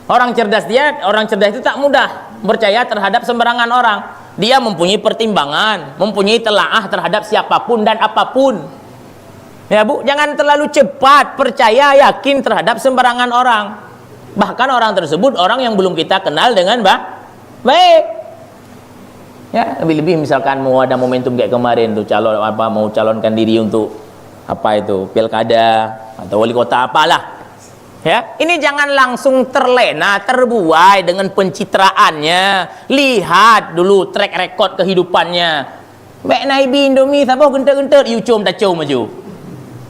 Orang cerdas itu tak mudah percaya terhadap sembarangan orang. Dia mempunyai pertimbangan, mempunyai telaah terhadap siapapun dan apapun. Ya Bu, jangan terlalu cepat percaya yakin terhadap sembarangan orang. Bahkan orang tersebut orang yang belum kita kenal dengan baik. Ya, lebih-lebih misalkan mau ada momentum kayak kemarin tuh mau calonkan diri untuk pilkada atau wali kota apalah. Ya, ini jangan langsung terlena, terbuai dengan pencitraannya. Lihat dulu track record kehidupannya. Baik naibi Indomie, sabah gentar-gentar, you cum tak cum maju.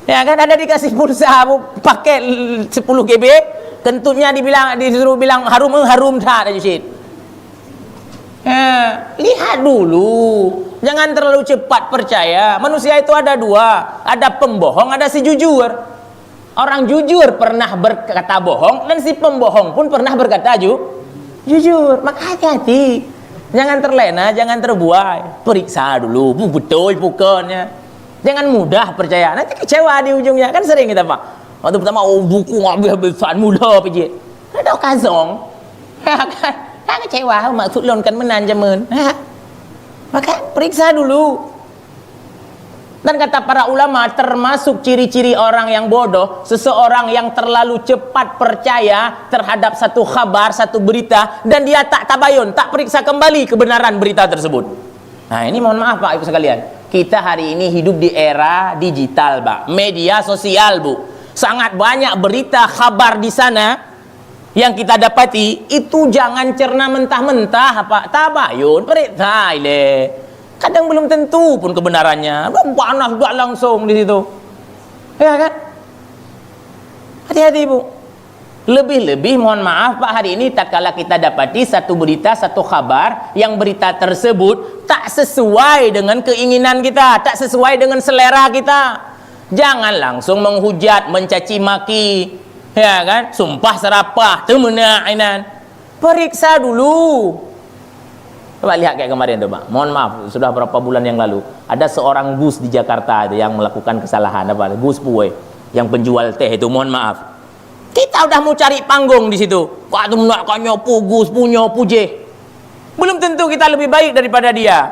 Ya kan, ada dikasih pulsa, pakai 10 GB, kentutnya disuruh bilang harum tak ada jusit. Ya, lihat dulu. Jangan terlalu cepat percaya. Manusia itu ada dua, ada pembohong, ada si jujur. Orang jujur pernah berkata bohong, dan si pembohong pun pernah berkata jujur. Maka hati-hati, jangan terlena, jangan terbuai. Periksa dulu, betul bukannya. Jangan mudah percaya, nanti kecewa di ujungnya. Kan sering kita Pak, waktu pertama buku habis-habisan mudah pijit, ada kazong, kan kecewa, maksud lonkan menanjaman. Maka periksa dulu. Dan kata para ulama, termasuk ciri-ciri orang yang bodoh, seseorang yang terlalu cepat percaya terhadap satu kabar, satu berita, dan dia tak tabayun, tak periksa kembali kebenaran berita tersebut. Nah ini mohon maaf Pak Ibu sekalian, kita hari ini hidup di era digital Pak, media sosial Bu. Sangat banyak berita kabar di sana yang kita dapati, itu jangan cerna mentah-mentah Pak, tabayun, periksa ile. Kadang belum tentu pun kebenarannya. Belum panas sudah langsung di situ. Ya kan? Hati-hati Bu. Lebih-lebih mohon maaf Pak, hari ini tatkala kita dapati satu berita, satu kabar yang berita tersebut tak sesuai dengan keinginan kita, tak sesuai dengan selera kita, jangan langsung menghujat, mencaci maki, ya kan? Sumpah serapah, temenainan. Periksa dulu. Coba lihat kayak kemarin tuh Pak, mohon maaf, sudah berapa bulan yang lalu ada seorang Gus di Jakarta itu yang melakukan kesalahan, Gus Puwe, yang penjual teh itu, mohon maaf. Kita udah mau cari panggung di situ, kok tuh nak nyopu Gus punya puje. Belum tentu kita lebih baik daripada dia.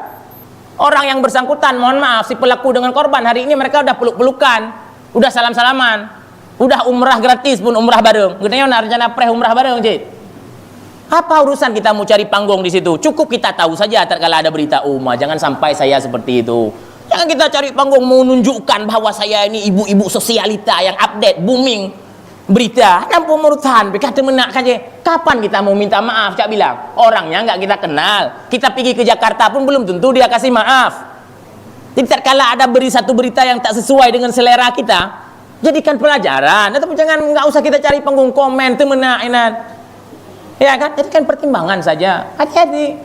Orang yang bersangkutan, mohon maaf, si pelaku dengan korban hari ini mereka udah peluk-pelukan, udah salam-salaman, udah umrah gratis pun umrah bareng. Katanya rencana umrah bareng, Cik. Apa urusan kita mau cari panggung di situ? Cukup kita tahu saja tatkala ada berita jangan sampai saya seperti itu. Jangan kita cari panggung mau menunjukkan bahwa saya ini ibu-ibu sosialita yang update, booming berita. Nampu merutan, kata menak aja. Kapan kita mau minta maaf? Cak bilang, orangnya nggak kita kenal. Kita pergi ke Jakarta pun belum tentu dia kasih maaf. Jadi tatkala ada satu berita yang tak sesuai dengan selera kita, jadikan pelajaran. Tapi jangan, nggak usah kita cari panggung komen, temenak, ya kan? Jadikan pertimbangan saja. Hati-hati.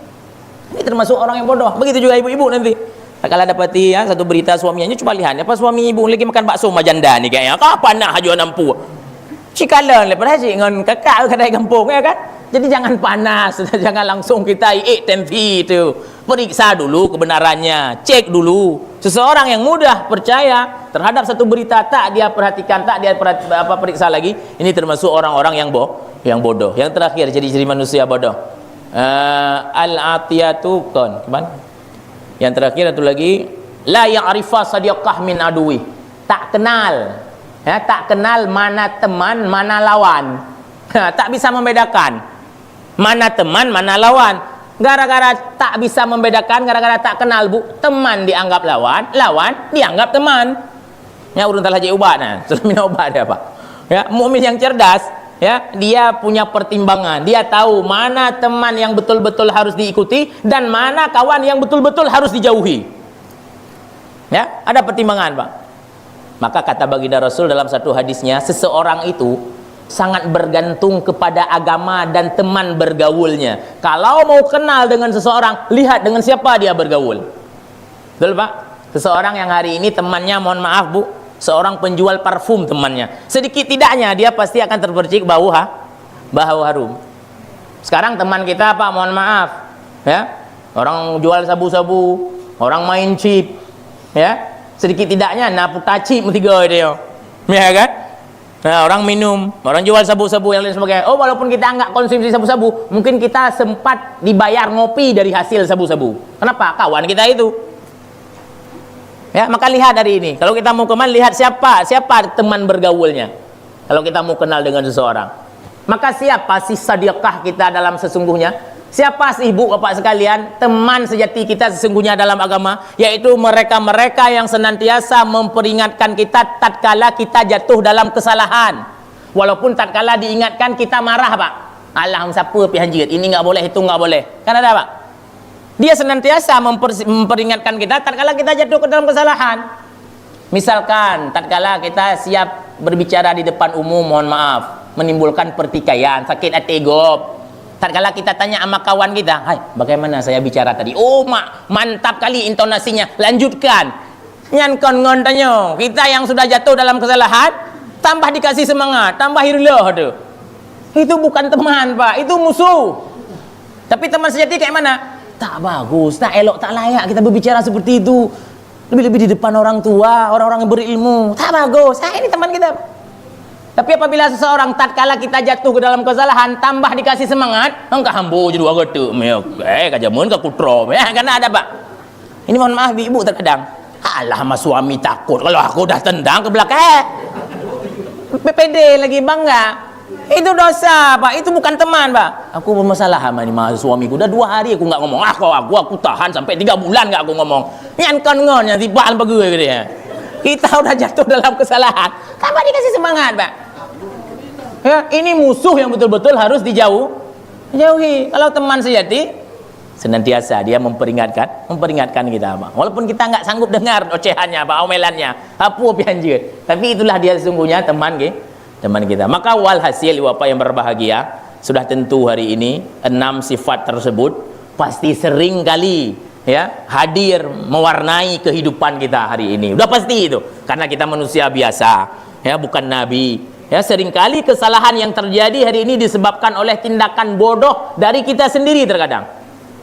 Ini termasuk orang yang bodoh. Begitu juga ibu-ibu nanti. Kalau dapati ya satu berita suaminya, coba lihat apa suami ibu lagi makan bakso sama janda ni kayaknya. Kapan nak haju nampu? Cikalan lepas haji dengan kakak kedai kampung ya kan. Jadi jangan panas, jangan langsung kita tempi itu. Periksa dulu kebenarannya, cek dulu. Seseorang yang mudah percaya terhadap satu berita tak dia perhatikan, tak dia periksa lagi, ini termasuk orang-orang yang bodoh. Yang terakhir ciri-ciri manusia bodoh. Al-atiyatu kon. Yang terakhir satu lagi, la ya'rifa sadiqah min adui. Tak kenal. Ya, tak kenal mana teman, mana lawan. Tak bisa membedakan mana teman, mana lawan. Gara-gara tak bisa membedakan, gara-gara tak kenal teman dianggap lawan, lawan dianggap teman. Ya urun talah je ubat nah. Sudah minum obat dia Pak. Ya, mukmin yang cerdas, ya, dia punya pertimbangan. Dia tahu mana teman yang betul-betul harus diikuti dan mana kawan yang betul-betul harus dijauhi. Ya, ada pertimbangan, Pak. Maka kata baginda Rasul dalam satu hadisnya, seseorang itu sangat bergantung kepada agama dan teman bergaulnya. Kalau mau kenal dengan seseorang, lihat dengan siapa dia bergaul. Betul Pak? Seseorang yang hari ini temannya, mohon maaf Bu, seorang penjual parfum temannya, sedikit tidaknya dia pasti akan terpercik bau harum. Sekarang teman kita Pak, mohon maaf ya, orang jual sabu-sabu, orang main chip ya, sedikit tidaknya napu tacip tiga dia ya kan. Nah, orang minum, orang jual sabu-sabu yang lain sebagainya. Oh, walaupun kita nggak konsumsi sabu-sabu, mungkin kita sempat dibayar ngopi dari hasil sabu-sabu. Kenapa? Kawan kita itu. Ya, maka lihat hari ini. Kalau kita mau kenal, lihat siapa teman bergaulnya. Kalau kita mau kenal dengan seseorang, maka siapa sih sadiqah kita dalam sesungguhnya? Siapa sih ibu bapak sekalian teman sejati kita sesungguhnya dalam agama? Yaitu mereka-mereka yang senantiasa memperingatkan kita tatkala kita jatuh dalam kesalahan. Walaupun tatkala diingatkan kita marah Pak. Alah siapa pihanjit, ini nggak boleh, itu nggak boleh. Kan ada Pak? Dia senantiasa memperingatkan kita tatkala kita jatuh ke dalam kesalahan. Misalkan tatkala kita siap berbicara di depan umum, mohon maaf, menimbulkan pertikaian, sakit hati gob. Tatkala kita tanya sama kawan kita, "Hai, bagaimana saya bicara tadi?" "Oh, mantap kali intonasinya. Lanjutkan." Nyan kon ngon tanya, kita yang sudah jatuh dalam kesalahan, tambah dikasih semangat, tambah hirlah tu. Itu bukan teman, Pak. Itu musuh. Tapi teman sejati kayak mana? Tak bagus, tak elok, tak layak kita berbicara seperti itu. Lebih-lebih di depan orang tua, orang-orang yang berilmu. Tak bagus. Ini teman kita. Tapi apabila seseorang tatkala kita jatuh ke dalam kesalahan tambah dikasih semangat, engkau hambu jadi dua getu, kajamun ke kutrom, ya karena ada Pak. Ini mohon maaf ibu terkadang, alah mas suami takut kalau aku dah tendang ke belakang. PPD lagi bangga. Itu dosa Pak, itu bukan teman Pak. Aku bermasalah sama ini mas suamiku, udah 2 hari aku nggak ngomong. Aku tahan sampai 3 bulan nggak aku ngomong. Yang kon-ngon yang tiba bagus gitu ya. Kita udah jatuh dalam kesalahan, tambah dikasih semangat Pak. Ya, ini musuh yang betul-betul harus dijauhi. Kalau teman sejati senantiasa dia memperingatkan kita Pak. Walaupun kita nggak sanggup dengar ocehannya Pak, omelannya, apa pianjir. Tapi itulah dia sesungguhnya teman kita. Maka walhasil Bapak yang berbahagia, sudah tentu hari ini 6 sifat tersebut pasti sering kali ya hadir mewarnai kehidupan kita hari ini. Udah pasti itu. Karena kita manusia biasa, ya bukan nabi. Ya, seringkali kesalahan yang terjadi hari ini disebabkan oleh tindakan bodoh dari kita sendiri terkadang.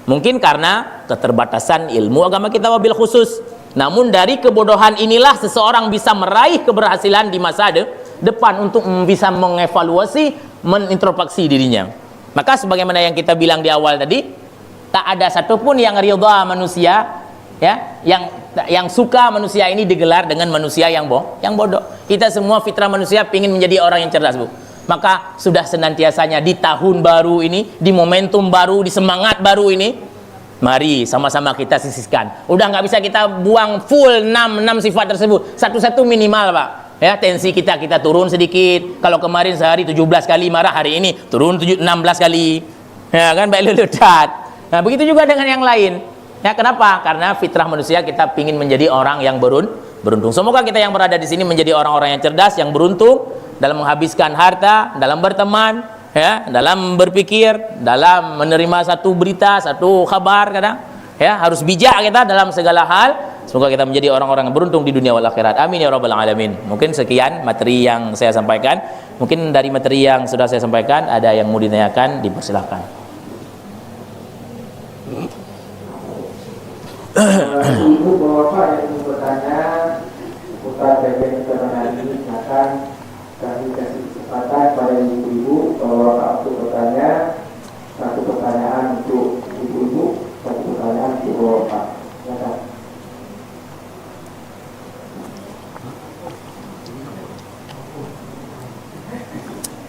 Mungkin karena keterbatasan ilmu agama kita wabil khusus. Namun dari kebodohan inilah seseorang bisa meraih keberhasilan di masa depan untuk bisa mengevaluasi, menintrospeksi dirinya. Maka sebagaimana yang kita bilang di awal tadi, tak ada satupun yang ridha manusia, ya, yang suka manusia ini digelar dengan manusia yang bodoh. Kita semua fitrah manusia ingin menjadi orang yang cerdas Bu. Maka sudah senantiasanya di tahun baru ini, di momentum baru, di semangat baru ini, mari sama-sama kita sisihkan. Udah nggak bisa kita buang full 6 sifat tersebut, satu-satu minimal Pak. Ya, tensi kita turun sedikit. Kalau kemarin sehari 17 kali marah, hari ini turun 16 kali. Ya kan, baik lelet. Nah, begitu juga dengan yang lain. Ya, kenapa? Karena fitrah manusia kita ingin menjadi orang yang beruntung. Semoga kita yang berada di sini menjadi orang-orang yang cerdas, yang beruntung dalam menghabiskan harta, dalam berteman, ya, dalam berpikir, dalam menerima satu berita, satu kabar kadang, ya, harus bijak kita dalam segala hal. Semoga kita menjadi orang-orang yang beruntung di dunia wal akhirat. Amin ya rabbal alamin. Mungkin sekian materi yang saya sampaikan. Mungkin dari materi yang sudah saya sampaikan ada yang mau ditanyakan, dipersilahkan. Ibu bapak yang ingin bertanya seputar bagian keterangan ini, silakan kami kasih kesempatan pada ibu-ibu bapak untuk bertanya. Satu pertanyaan untuk ibu-ibu, satu pertanyaan untuk bapak. Silakan.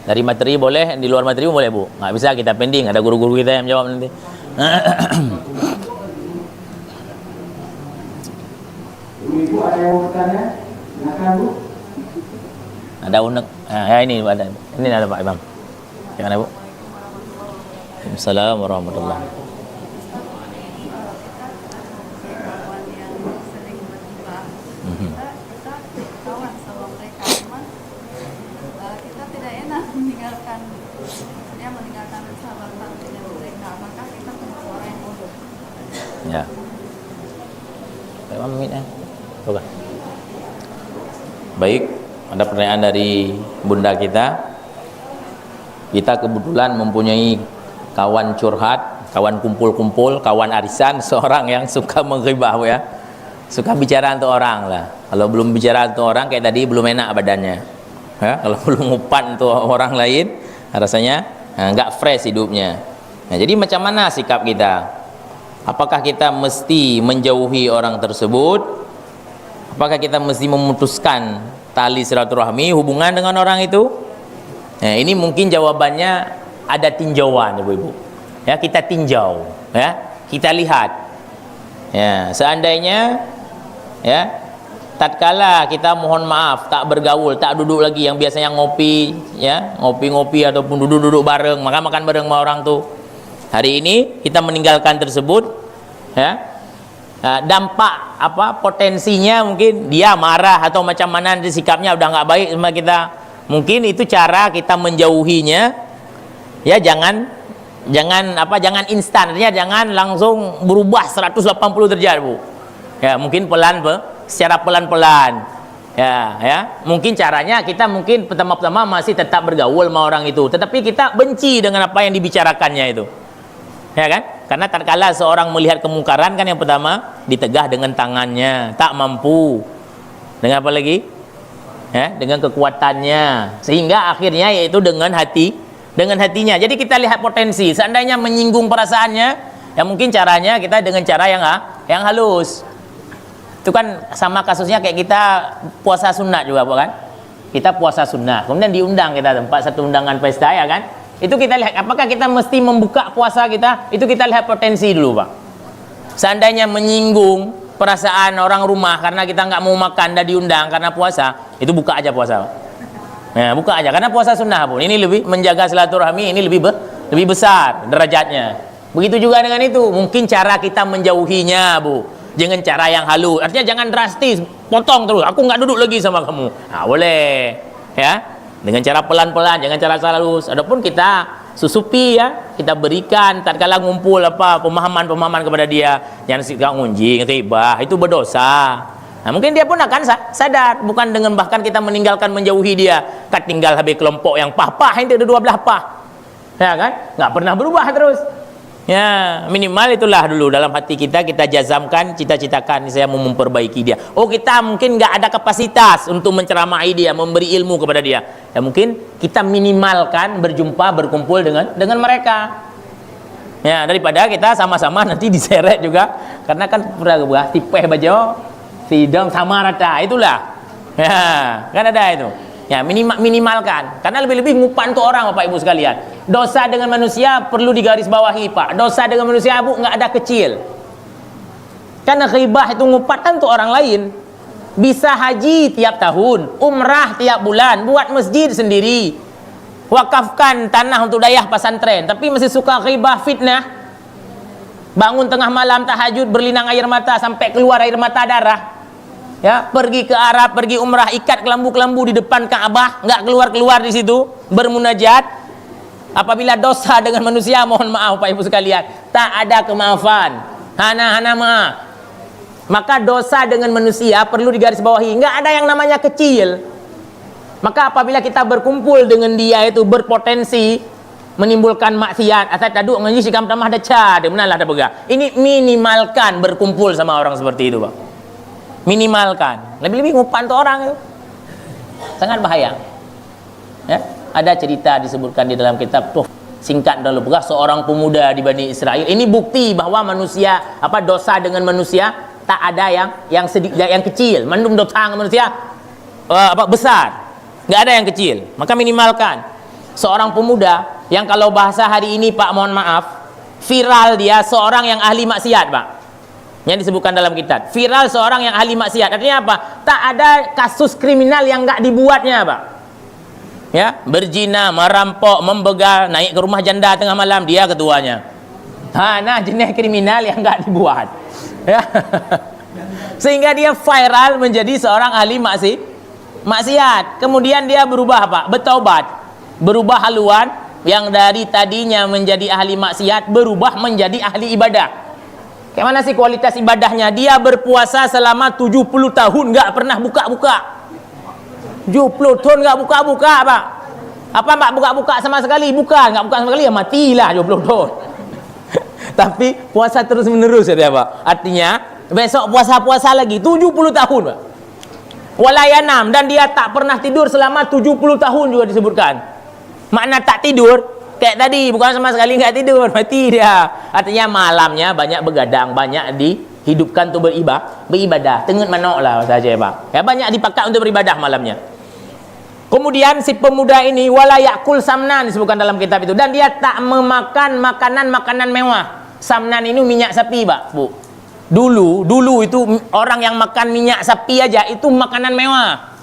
Dari materi boleh, di luar materi boleh Bu. Nggak bisa kita pending, ada guru-guru kita yang jawab nanti. Ibu ada yang mau bertanya? Silakan Bu. Ada unek, ya ini ada, ada Pak Imam. Gimana Bu? Assalamualaikum warahmatullahi wabarakatuh. Ya. Bukan. Baik, ada pertanyaan dari bunda kita. Kita kebetulan mempunyai kawan curhat, kawan kumpul-kumpul, kawan arisan, seorang yang suka menghibah ya. Suka bicara untuk orang lah. Kalau belum bicara untuk orang kayak tadi belum enak badannya. Ya, kalau belum umpan untuk orang lain, rasanya nggak fresh hidupnya. Nah, jadi macam mana sikap kita? Apakah kita mesti menjauhi orang tersebut? Apakah kita mesti memutuskan tali silaturahmi hubungan dengan orang itu? Nah, ini mungkin jawabannya ada tinjauan, Ibu-ibu. Ya, kita tinjau, ya. Kita lihat. Ya, seandainya ya, tatkala kita mohon maaf tak bergaul, tak duduk lagi yang biasanya ngopi, ya, ngopi-ngopi ataupun duduk-duduk bareng, makan bareng sama orang tuh. Hari ini kita meninggalkan tersebut, ya, dampak apa potensinya mungkin dia marah atau macam mana sikapnya udah nggak baik sama kita. Mungkin itu cara kita menjauhinya, ya, jangan instan, artinya jangan langsung berubah 180 derajat Bu. Ya, mungkin secara pelan-pelan. Ya, mungkin caranya kita mungkin pertama-tama masih tetap bergaul sama orang itu, tetapi kita benci dengan apa yang dibicarakannya itu. Ya kan? Karena tatkala seorang melihat kemungkaran kan yang pertama ditegah dengan tangannya, tak mampu. Dengan apa lagi? Ya, dengan kekuatannya. Sehingga akhirnya yaitu dengan hatinya. Jadi kita lihat potensi. Seandainya menyinggung perasaannya, ya mungkin caranya kita dengan cara yang halus. Itu kan sama kasusnya kayak kita puasa sunat juga, kan? Kita puasa sunat. Kemudian diundang kita tempat satu undangan pesta, ya kan? Itu kita lihat apakah kita mesti membuka puasa kita, itu kita lihat potensi dulu Pak. Seandainya menyinggung perasaan orang rumah karena kita nggak mau makan dan diundang karena puasa, itu buka aja puasa Pak. Nah, buka aja karena puasa sunnah pun ini lebih menjaga silaturahmi, ini lebih besar derajatnya. Begitu juga dengan itu, mungkin cara kita menjauhinya Bu, jangan cara yang halus, artinya jangan drastis, potong terus, aku nggak duduk lagi sama kamu. Nah, boleh ya. Dengan cara pelan-pelan, jangan cara halus. Adapun kita susupi ya, kita berikan tatkala ngumpul apa pemahaman-pemahaman kepada dia, jangan sikap ngunjing atau ibah, itu berdosa. Nah, mungkin dia pun akan sadar, bukan dengan bahkan kita meninggalkan menjauhi dia, kat tinggal habis kelompok yang pah-pah yang ada 12 pah. Ya kan? Nggak pernah berubah terus. Ya, minimal itulah dulu dalam hati kita jazamkan, cita-citakan saya mau memperbaiki dia. Oh, kita mungkin nggak ada kapasitas untuk menceramahi dia, memberi ilmu kepada dia. Ya mungkin kita minimalkan berkumpul dengan mereka. Ya, daripada kita sama-sama nanti diseret juga, karena kan pernah tipeh bajo, sidang sama rata, itulah. Ya, kan ada itu. Ya, minimalkan. Karena lebih-lebih ngupan untuk orang Bapak Ibu sekalian. Dosa dengan manusia perlu digarisbawahi Pak. Dosa dengan manusia Bu nggak ada kecil. Karena ghibah itu ngupat kan untuk orang lain. Bisa haji tiap tahun, umrah tiap bulan, buat masjid sendiri, wakafkan tanah untuk dayah pesantren, tapi masih suka ghibah fitnah. Bangun tengah malam tahajud berlinang air mata sampai keluar air mata darah. Ya, pergi ke Arab, pergi umrah, ikat kelambu-kelambu di depan Ka'bah, nggak keluar-keluar di situ, bermunajat. Apabila dosa dengan manusia, mohon maaf Pak Ibu sekalian, tak ada kemaafan. Hana maaf. Maka dosa dengan manusia perlu digarisbawahi, enggak ada yang namanya kecil. Maka apabila kita berkumpul dengan dia itu berpotensi menimbulkan maksiat, asal taduk ngaji sikam tamah ada ca, dia menalah ada pegang. Ini minimalkan berkumpul sama orang seperti itu, Pak. Minimalkan. Lebih-lebih ngupan tuh orang itu. Sangat bahaya. Ya, ada cerita disebutkan di dalam kitab tuh singkat dalam bekas seorang pemuda di Bani Israel. Ini bukti bahwa manusia dosa dengan manusia tak ada yang sedikit yang kecil. Mandum dosa dengan manusia besar. Enggak ada yang kecil. Maka minimalkan. Seorang pemuda yang kalau bahasa hari ini Pak mohon maaf, viral dia seorang yang ahli maksiat, Pak. Yang disebutkan dalam kitab. Viral seorang yang ahli maksiat. Artinya apa? Tak ada kasus kriminal yang enggak dibuatnya, Pak. Ya, berzina, merampok, membegal, naik ke rumah janda tengah malam, dia ketuanya. Nah jenis kriminal yang enggak dibuat. Ya. Sehingga dia viral menjadi seorang ahli maksiat. Kemudian dia berubah, Pak, bertaubat, berubah haluan yang dari tadinya menjadi ahli maksiat berubah menjadi ahli ibadah. Kayak mana sih kualitas ibadahnya? Dia berpuasa selama 70 tahun nggak pernah buka-buka. 70 tahun nggak buka-buka, Pak. Apa Pak buka-buka sama sekali? Bukan, nggak buka sama sekali ya matilah 20 tahun. Tapi puasa terus menerus ya Pak. Artinya besok puasa-puasa lagi 70 tahun, Pak. Walayanam, dan dia tak pernah tidur selama 70 tahun juga disebutkan. Makna tak tidur kayak tadi, bukan sama sekali nggak tidur, mati dia. Artinya malamnya banyak begadang, banyak dihidupkan untuk beribadah. Tenget manok lah saja, Pak. Ya, banyak dipakai untuk beribadah malamnya. Kemudian si pemuda ini wala yakul samnan disebutkan dalam kitab itu, dan dia tak memakan makanan mewah. Samnan ini minyak sapi, Pak, Bu. Dulu itu orang yang makan minyak sapi aja itu makanan mewah.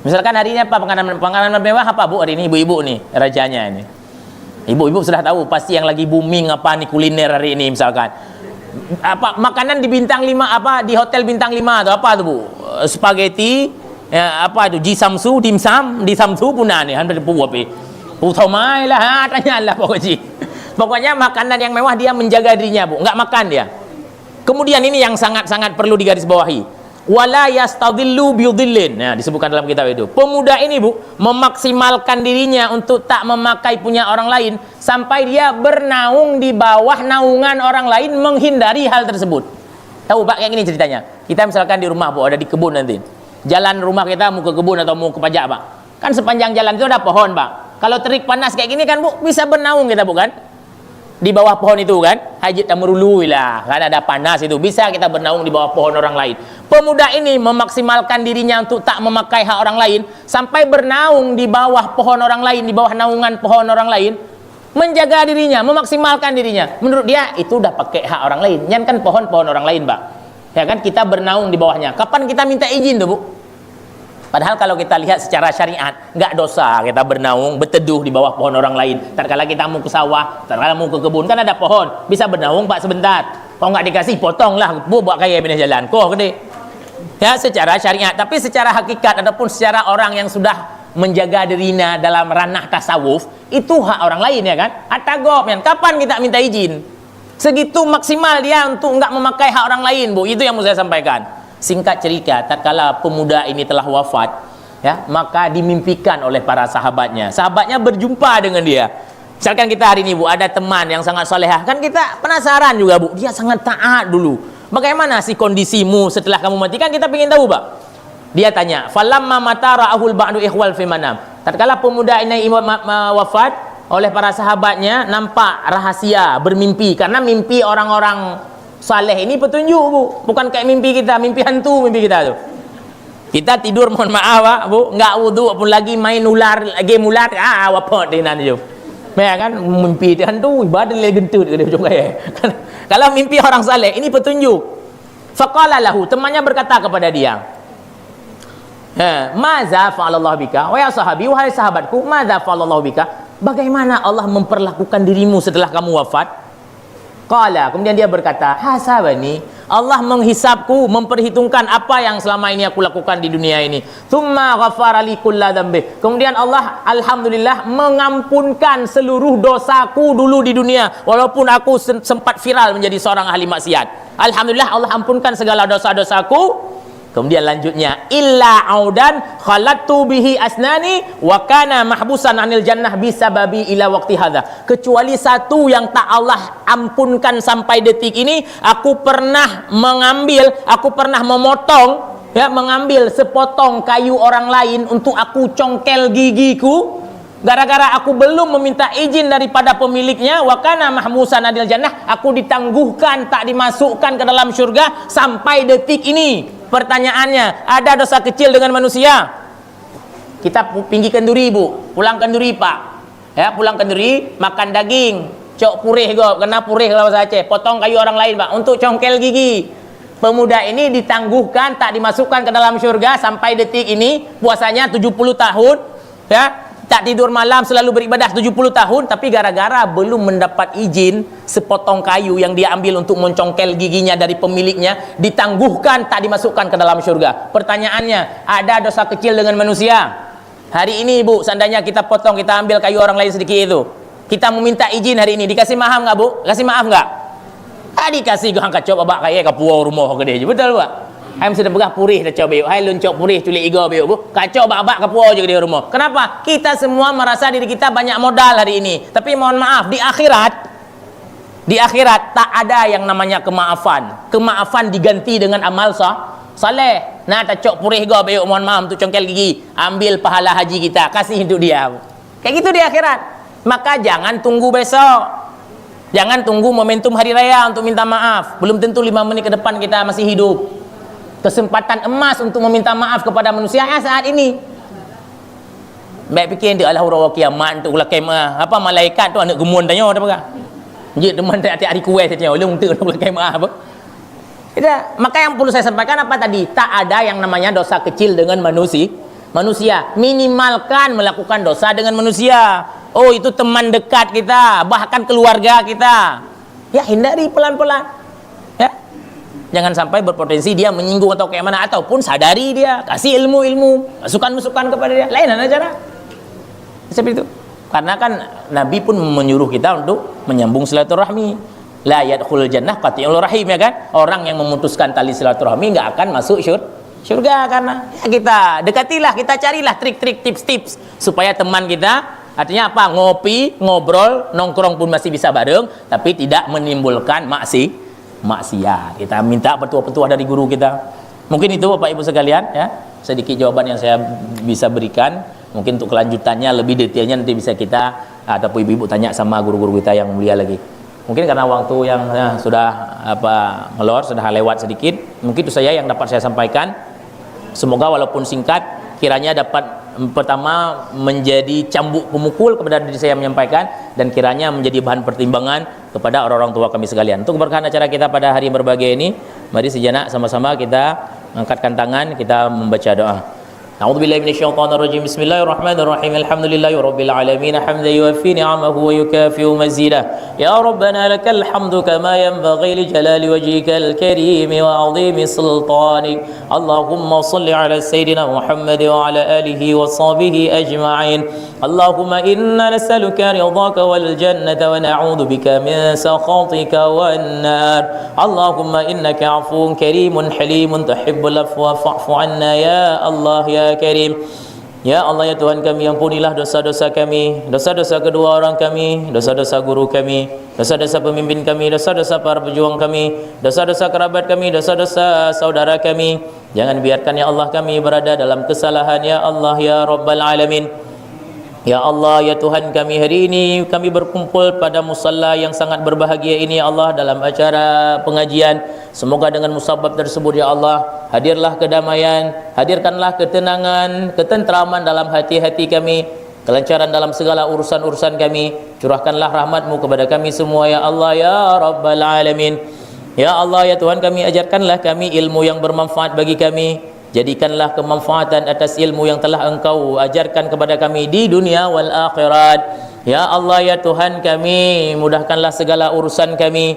Misalkan hari ini apa makanan mewah apa, Bu? Hari ini ibu-ibu nih rajanya ini. Ibu-ibu sudah tahu pasti yang lagi booming apa nih kuliner hari ini misalkan. Apa makanan di bintang 5 apa di hotel bintang 5 atau apa tuh, Bu? Spaghetti, ya, apa itu jisamsu, dimsum punah nih hampir puapi. Putomai lah tanya lah pokoknya makanan yang mewah dia menjaga dirinya, Bu, enggak makan dia. Kemudian ini yang sangat-sangat perlu digarisbawahi. Wala yastadillu biyudillin. Nah, disebutkan dalam kitab itu. Pemuda ini, Bu, memaksimalkan dirinya untuk tak memakai punya orang lain sampai dia bernaung di bawah naungan orang lain menghindari hal tersebut. Tahu, Pak, kayak gini ceritanya. Kita misalkan di rumah, Bu, ada di kebun nanti. Jalan rumah kita mau ke kebun atau mau ke pajak, Pak. Kan sepanjang jalan itu ada pohon, Pak. Kalau terik panas kayak gini kan, Bu, bisa bernaung kita, bukan? Di bawah pohon itu kan, hajit tamurului lah, kan ada panas itu, bisa kita bernaung di bawah pohon orang lain. Pemuda ini memaksimalkan dirinya untuk tak memakai hak orang lain sampai bernaung di bawah pohon orang lain, di bawah naungan pohon orang lain, menjaga dirinya, memaksimalkan dirinya. Menurut dia itu udah pakai hak orang lain. Nyan kan pohon orang lain, Pak. Ya kan, kita bernaung di bawahnya. Kapan kita minta izin tuh, Bu? Padahal kalau kita lihat secara syariat, nggak dosa kita bernaung, berteduh di bawah pohon orang lain. Tatkala kita mau ke sawah, tatkala mau ke kebun, kan ada pohon, bisa bernaung, Pak, sebentar. Kalau nggak dikasih, potonglah, Bu, buat kaya pindah jalan. Kok gede? Ya, secara syariat. Tapi secara hakikat ataupun secara orang yang sudah menjaga dirinya dalam ranah tasawuf, itu hak orang lain, ya kan? Atagob, kan? Kapan kita minta izin? Segitu maksimal dia untuk nggak memakai hak orang lain, Bu. Itu yang mau saya sampaikan. Singkat cerita, tatkala pemuda ini telah wafat, ya, maka dimimpikan oleh para sahabatnya. Sahabatnya berjumpa dengan dia. Misalkan kita hari ini, Bu, ada teman yang sangat solehah, kan kita penasaran juga, Bu. Dia sangat taat dulu. Bagaimana sih kondisimu setelah kamu mati? Kan kita ingin tahu, Pak. Dia tanya, falamma mata ra'ahul ba'du ikhwal fi manam. Tatkala pemuda ini wafat, oleh para sahabatnya nampak rahasia, bermimpi, karena mimpi orang-orang saleh ini petunjuk, Bu, bukan kayak mimpi kita, mimpi hantu mimpi kita tuh. Kita tidur mohon maaf, Pak, Bu, nggak wudu pun lagi main ular, game ular, wapot di nanti tu. Ya kan, mimpi hantu ibadah lagi gentut dia juga ya. Kalau mimpi orang saleh ini petunjuk. Faqala lahu, temannya berkata kepada dia, maza fa'alallahu bika, wa ya sahabi, wahai sahabatku, maza fa'alallahu bika, bagaimana Allah memperlakukan dirimu setelah kamu wafat? Qala, kemudian dia berkata, hasabani Allah menghisapku, memperhitungkan apa yang selama ini aku lakukan di dunia ini. Tsumma ghafara li kulla dzambi. Kemudian Allah alhamdulillah mengampunkan seluruh dosaku dulu di dunia, walaupun aku sempat viral menjadi seorang ahli maksiat. Alhamdulillah Allah ampunkan segala dosa-dosaku. Kemudian lanjutnya, illa audan khalatu bihi asnani wa kana mahbusan anil jannah bisababi ila waqti hadza. Kecuali satu yang tak Allah ampunkan sampai detik ini, aku pernah mengambil sepotong kayu orang lain untuk aku congkel gigiku. Gara-gara aku belum meminta izin daripada pemiliknya, wa kana mahmusan anil jannah, aku ditangguhkan, tak dimasukkan ke dalam syurga sampai detik ini. Pertanyaannya, ada dosa kecil dengan manusia? Kita pergi kenduri, Bu. Pulang kenduri, Pak. Ya, pulang kenduri, makan daging, cok purih go, kena purih kalau bahasa Aceh, potong kayu orang lain, Pak, untuk congkel gigi. Pemuda ini ditangguhkan, tak dimasukkan ke dalam syurga sampai detik ini. Puasanya 70 tahun, ya. Tak tidur malam, selalu beribadah 70 tahun, tapi gara-gara belum mendapat izin sepotong kayu yang dia ambil untuk mencongkel giginya dari pemiliknya, ditangguhkan, tak dimasukkan ke dalam syurga. Pertanyaannya, ada dosa kecil dengan manusia? Hari ini, Bu, seandainya kita potong, kita ambil kayu orang lain sedikit itu, kita meminta izin hari ini, dikasih maaf nggak, Bu? Kasih maaf nggak? Dikasih gua angkat cok babak kaya kapuau rumah ke dia je, betul, Pak? Hai sudah berah purih dah cok beuk. Hai lun cok purih culik iga beuk, Bu. Kacau bak-bak kapuau je ke dia rumah. Kenapa? Kita semua merasa diri kita banyak modal hari ini. Tapi mohon maaf, di akhirat tak ada yang namanya kemaafan. Kemaafan diganti dengan amal saleh. Nah, tak cok purih iga beuk, mohon maaf untuk congkel gigi. Ambil pahala haji kita, kasih untuk dia. Kayak gitu di akhirat. Maka jangan tunggu besok. Jangan tunggu momentum hari raya untuk minta maaf. Belum tentu 5 menit ke depan kita masih hidup. Kesempatan emas untuk meminta maaf kepada manusia saat ini. Baik fikir dia Allah hurau kiamat untuk ulah kemah. Apa malaikat tu anak gemun tanya apa kan? Je teman tak hari kuih saja ulung untuk ulah kemah apa? Tidak. Maka yang perlu saya sampaikan apa tadi? Tak ada yang namanya dosa kecil dengan manusia. Minimalkan melakukan dosa dengan manusia. Oh, itu teman dekat kita, bahkan keluarga kita. Ya, hindari pelan-pelan. Ya. Jangan sampai berpotensi dia menyinggung atau kayak mana, ataupun sadari dia, kasih ilmu-ilmu, masukan-masukan kepada dia. Lain cara. Seperti itu. Karena kan Nabi pun menyuruh kita untuk menyambung silaturahmi. La yadkhulul jannah qati'ul rahim, ya kan? Orang yang memutuskan tali silaturahmi enggak akan masuk syurga. Karena ya kita dekatilah, kita carilah trik-trik, tips-tips supaya teman kita, artinya apa? Ngopi, ngobrol, nongkrong pun masih bisa bareng, tapi tidak menimbulkan maksiat. Kita minta petua-petua dari guru kita. Mungkin itu Bapak Ibu sekalian, ya, sedikit jawaban yang saya bisa berikan. Mungkin untuk kelanjutannya lebih detailnya nanti bisa kita ataupun ibu-ibu tanya sama guru-guru kita yang mulia lagi. Mungkin karena waktu yang sudah ngelor, sudah lewat sedikit, mungkin itu saya yang dapat saya sampaikan. Semoga walaupun singkat, kiranya dapat pertama menjadi cambuk pemukul kepada diri saya menyampaikan, dan kiranya menjadi bahan pertimbangan kepada orang-orang tua kami sekalian. Untuk keberkahan acara kita pada hari yang berbahagia ini, mari sejenak sama-sama kita angkatkan tangan, kita membaca doa. A'udzubillahi minasyaitonir rajim. Bismillahirrahmanirrahim. Alhamdulillahirabbil alamin hamdan yuwaffi ni'amahu wa yukafi'u mazidah. Ya Rabbana lakal hamdu kama yanbaghi li jalali wajhikal karim wa 'azimi sultanik. Allahumma shalli ala sayidina Muhammad wa ala alihi wa sahbihi ajma'in. Allahumma inna nas'aluka ridhaka wal jannata wa na'udzu bika min sakhatika wan nar. Allahumma innaka 'afuwun karimun halimun tuhibbul afwa fa'fu 'anna ya Allah ya Karim. Ya Allah, ya Tuhan kami, ampunilah dosa-dosa kami, dosa-dosa kedua orang kami, dosa-dosa guru kami, dosa-dosa pemimpin kami, dosa-dosa para pejuang kami, dosa-dosa kerabat kami, dosa-dosa saudara kami. Jangan biarkan ya Allah kami berada dalam kesalahan, ya Allah ya Rabbal Alamin. Ya Allah, ya Tuhan kami, hari ini kami berkumpul pada musalla yang sangat berbahagia ini, ya Allah, dalam acara pengajian. Semoga dengan musabab tersebut, ya Allah, hadirlah kedamaian, hadirkanlah ketenangan, ketentraman dalam hati-hati kami, kelancaran dalam segala urusan-urusan kami. Curahkanlah rahmat-Mu kepada kami semua, ya Allah ya Rabbal Alamin. Ya Allah, ya Tuhan kami, ajarkanlah kami ilmu yang bermanfaat bagi kami. Jadikanlah kemanfaatan atas ilmu yang telah Engkau ajarkan kepada kami di dunia wal akhirat. Ya Allah, ya Tuhan kami, mudahkanlah segala urusan kami.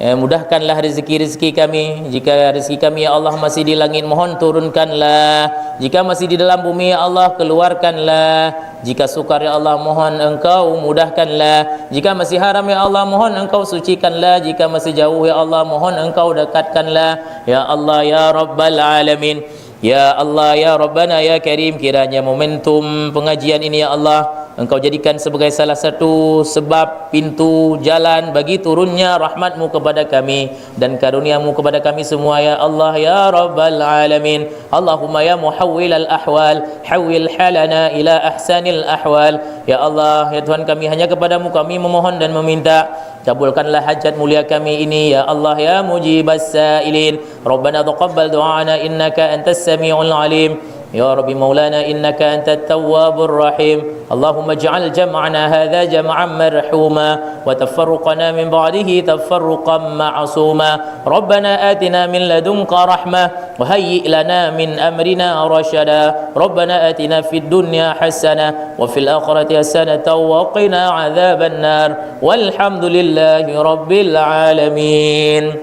Mudahkanlah rezeki-rezeki kami. Jika rezeki kami ya Allah masih di langit, mohon turunkanlah. Jika masih di dalam bumi ya Allah, keluarkanlah. Jika sukar ya Allah, mohon Engkau mudahkanlah. Jika masih haram ya Allah, mohon Engkau sucikanlah. Jika masih jauh ya Allah, mohon Engkau dekatkanlah. Ya Allah ya Rabbal Alamin. Ya Allah ya Rabbana ya Karim, kiranya momentum pengajian ini ya Allah Engkau jadikan sebagai salah satu sebab pintu jalan bagi turunnya rahmat-Mu kepada kami dan karunia-Mu kepada kami semua ya Allah ya Rabbal Alamin. Allahumma ya muhawwil al-ahwal, hawwil halana ila ahsanil ahwal. Ya Allah ya Tuhan kami, hanya kepadamu kami memohon dan meminta. Kabulkanlah hajat mulia kami ini ya Allah ya mujibas sa'ilin. Rabbana taqabbal du'ana innaka antas samiul alim. Ya Rabbi Maulana innaka antat tawwabur rahim. Allahumma ij'al jam'ana hadha jam'an marhuma wa tafarruqana min ba'dihi tafarruqan ma'suma. Rabbana atina min ladunka rahmah wa hayyi' lana min amrina rashada. Rabbana atina fid dunya hasanah wa fil akhirati hasanatan wa qina 'adzaban nar. Walhamdulillahi rabbil alamin.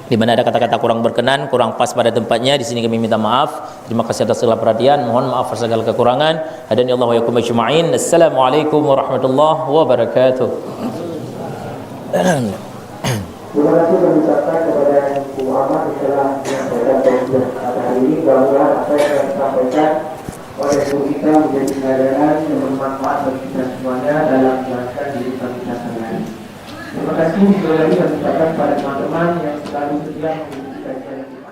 Di mana ada kata-kata kurang berkenan, kurang pas pada tempatnya, di sini kami minta maaf. Terima kasih atas segala perhatian. Mohon maaf atas segala kekurangan. Hadani Allah wa yakum ajma'in. Assalamualaikum warahmatullahi wabarakatuh. Terima kasih kami ucapkan kepada Ibu Ahmad yang telah menyampaikan tausiah pada hari ini. Mudah-mudahan apa yang telah disampaikan oleh Ibu kita menjadi pelajaran yang bermanfaat bagi kita semuanya dalam menjalankan diri kita sehari-hari. Terima kasih sekali lagi kami ucapkan kepada teman-teman yang selalu setia mengikuti kajian kita.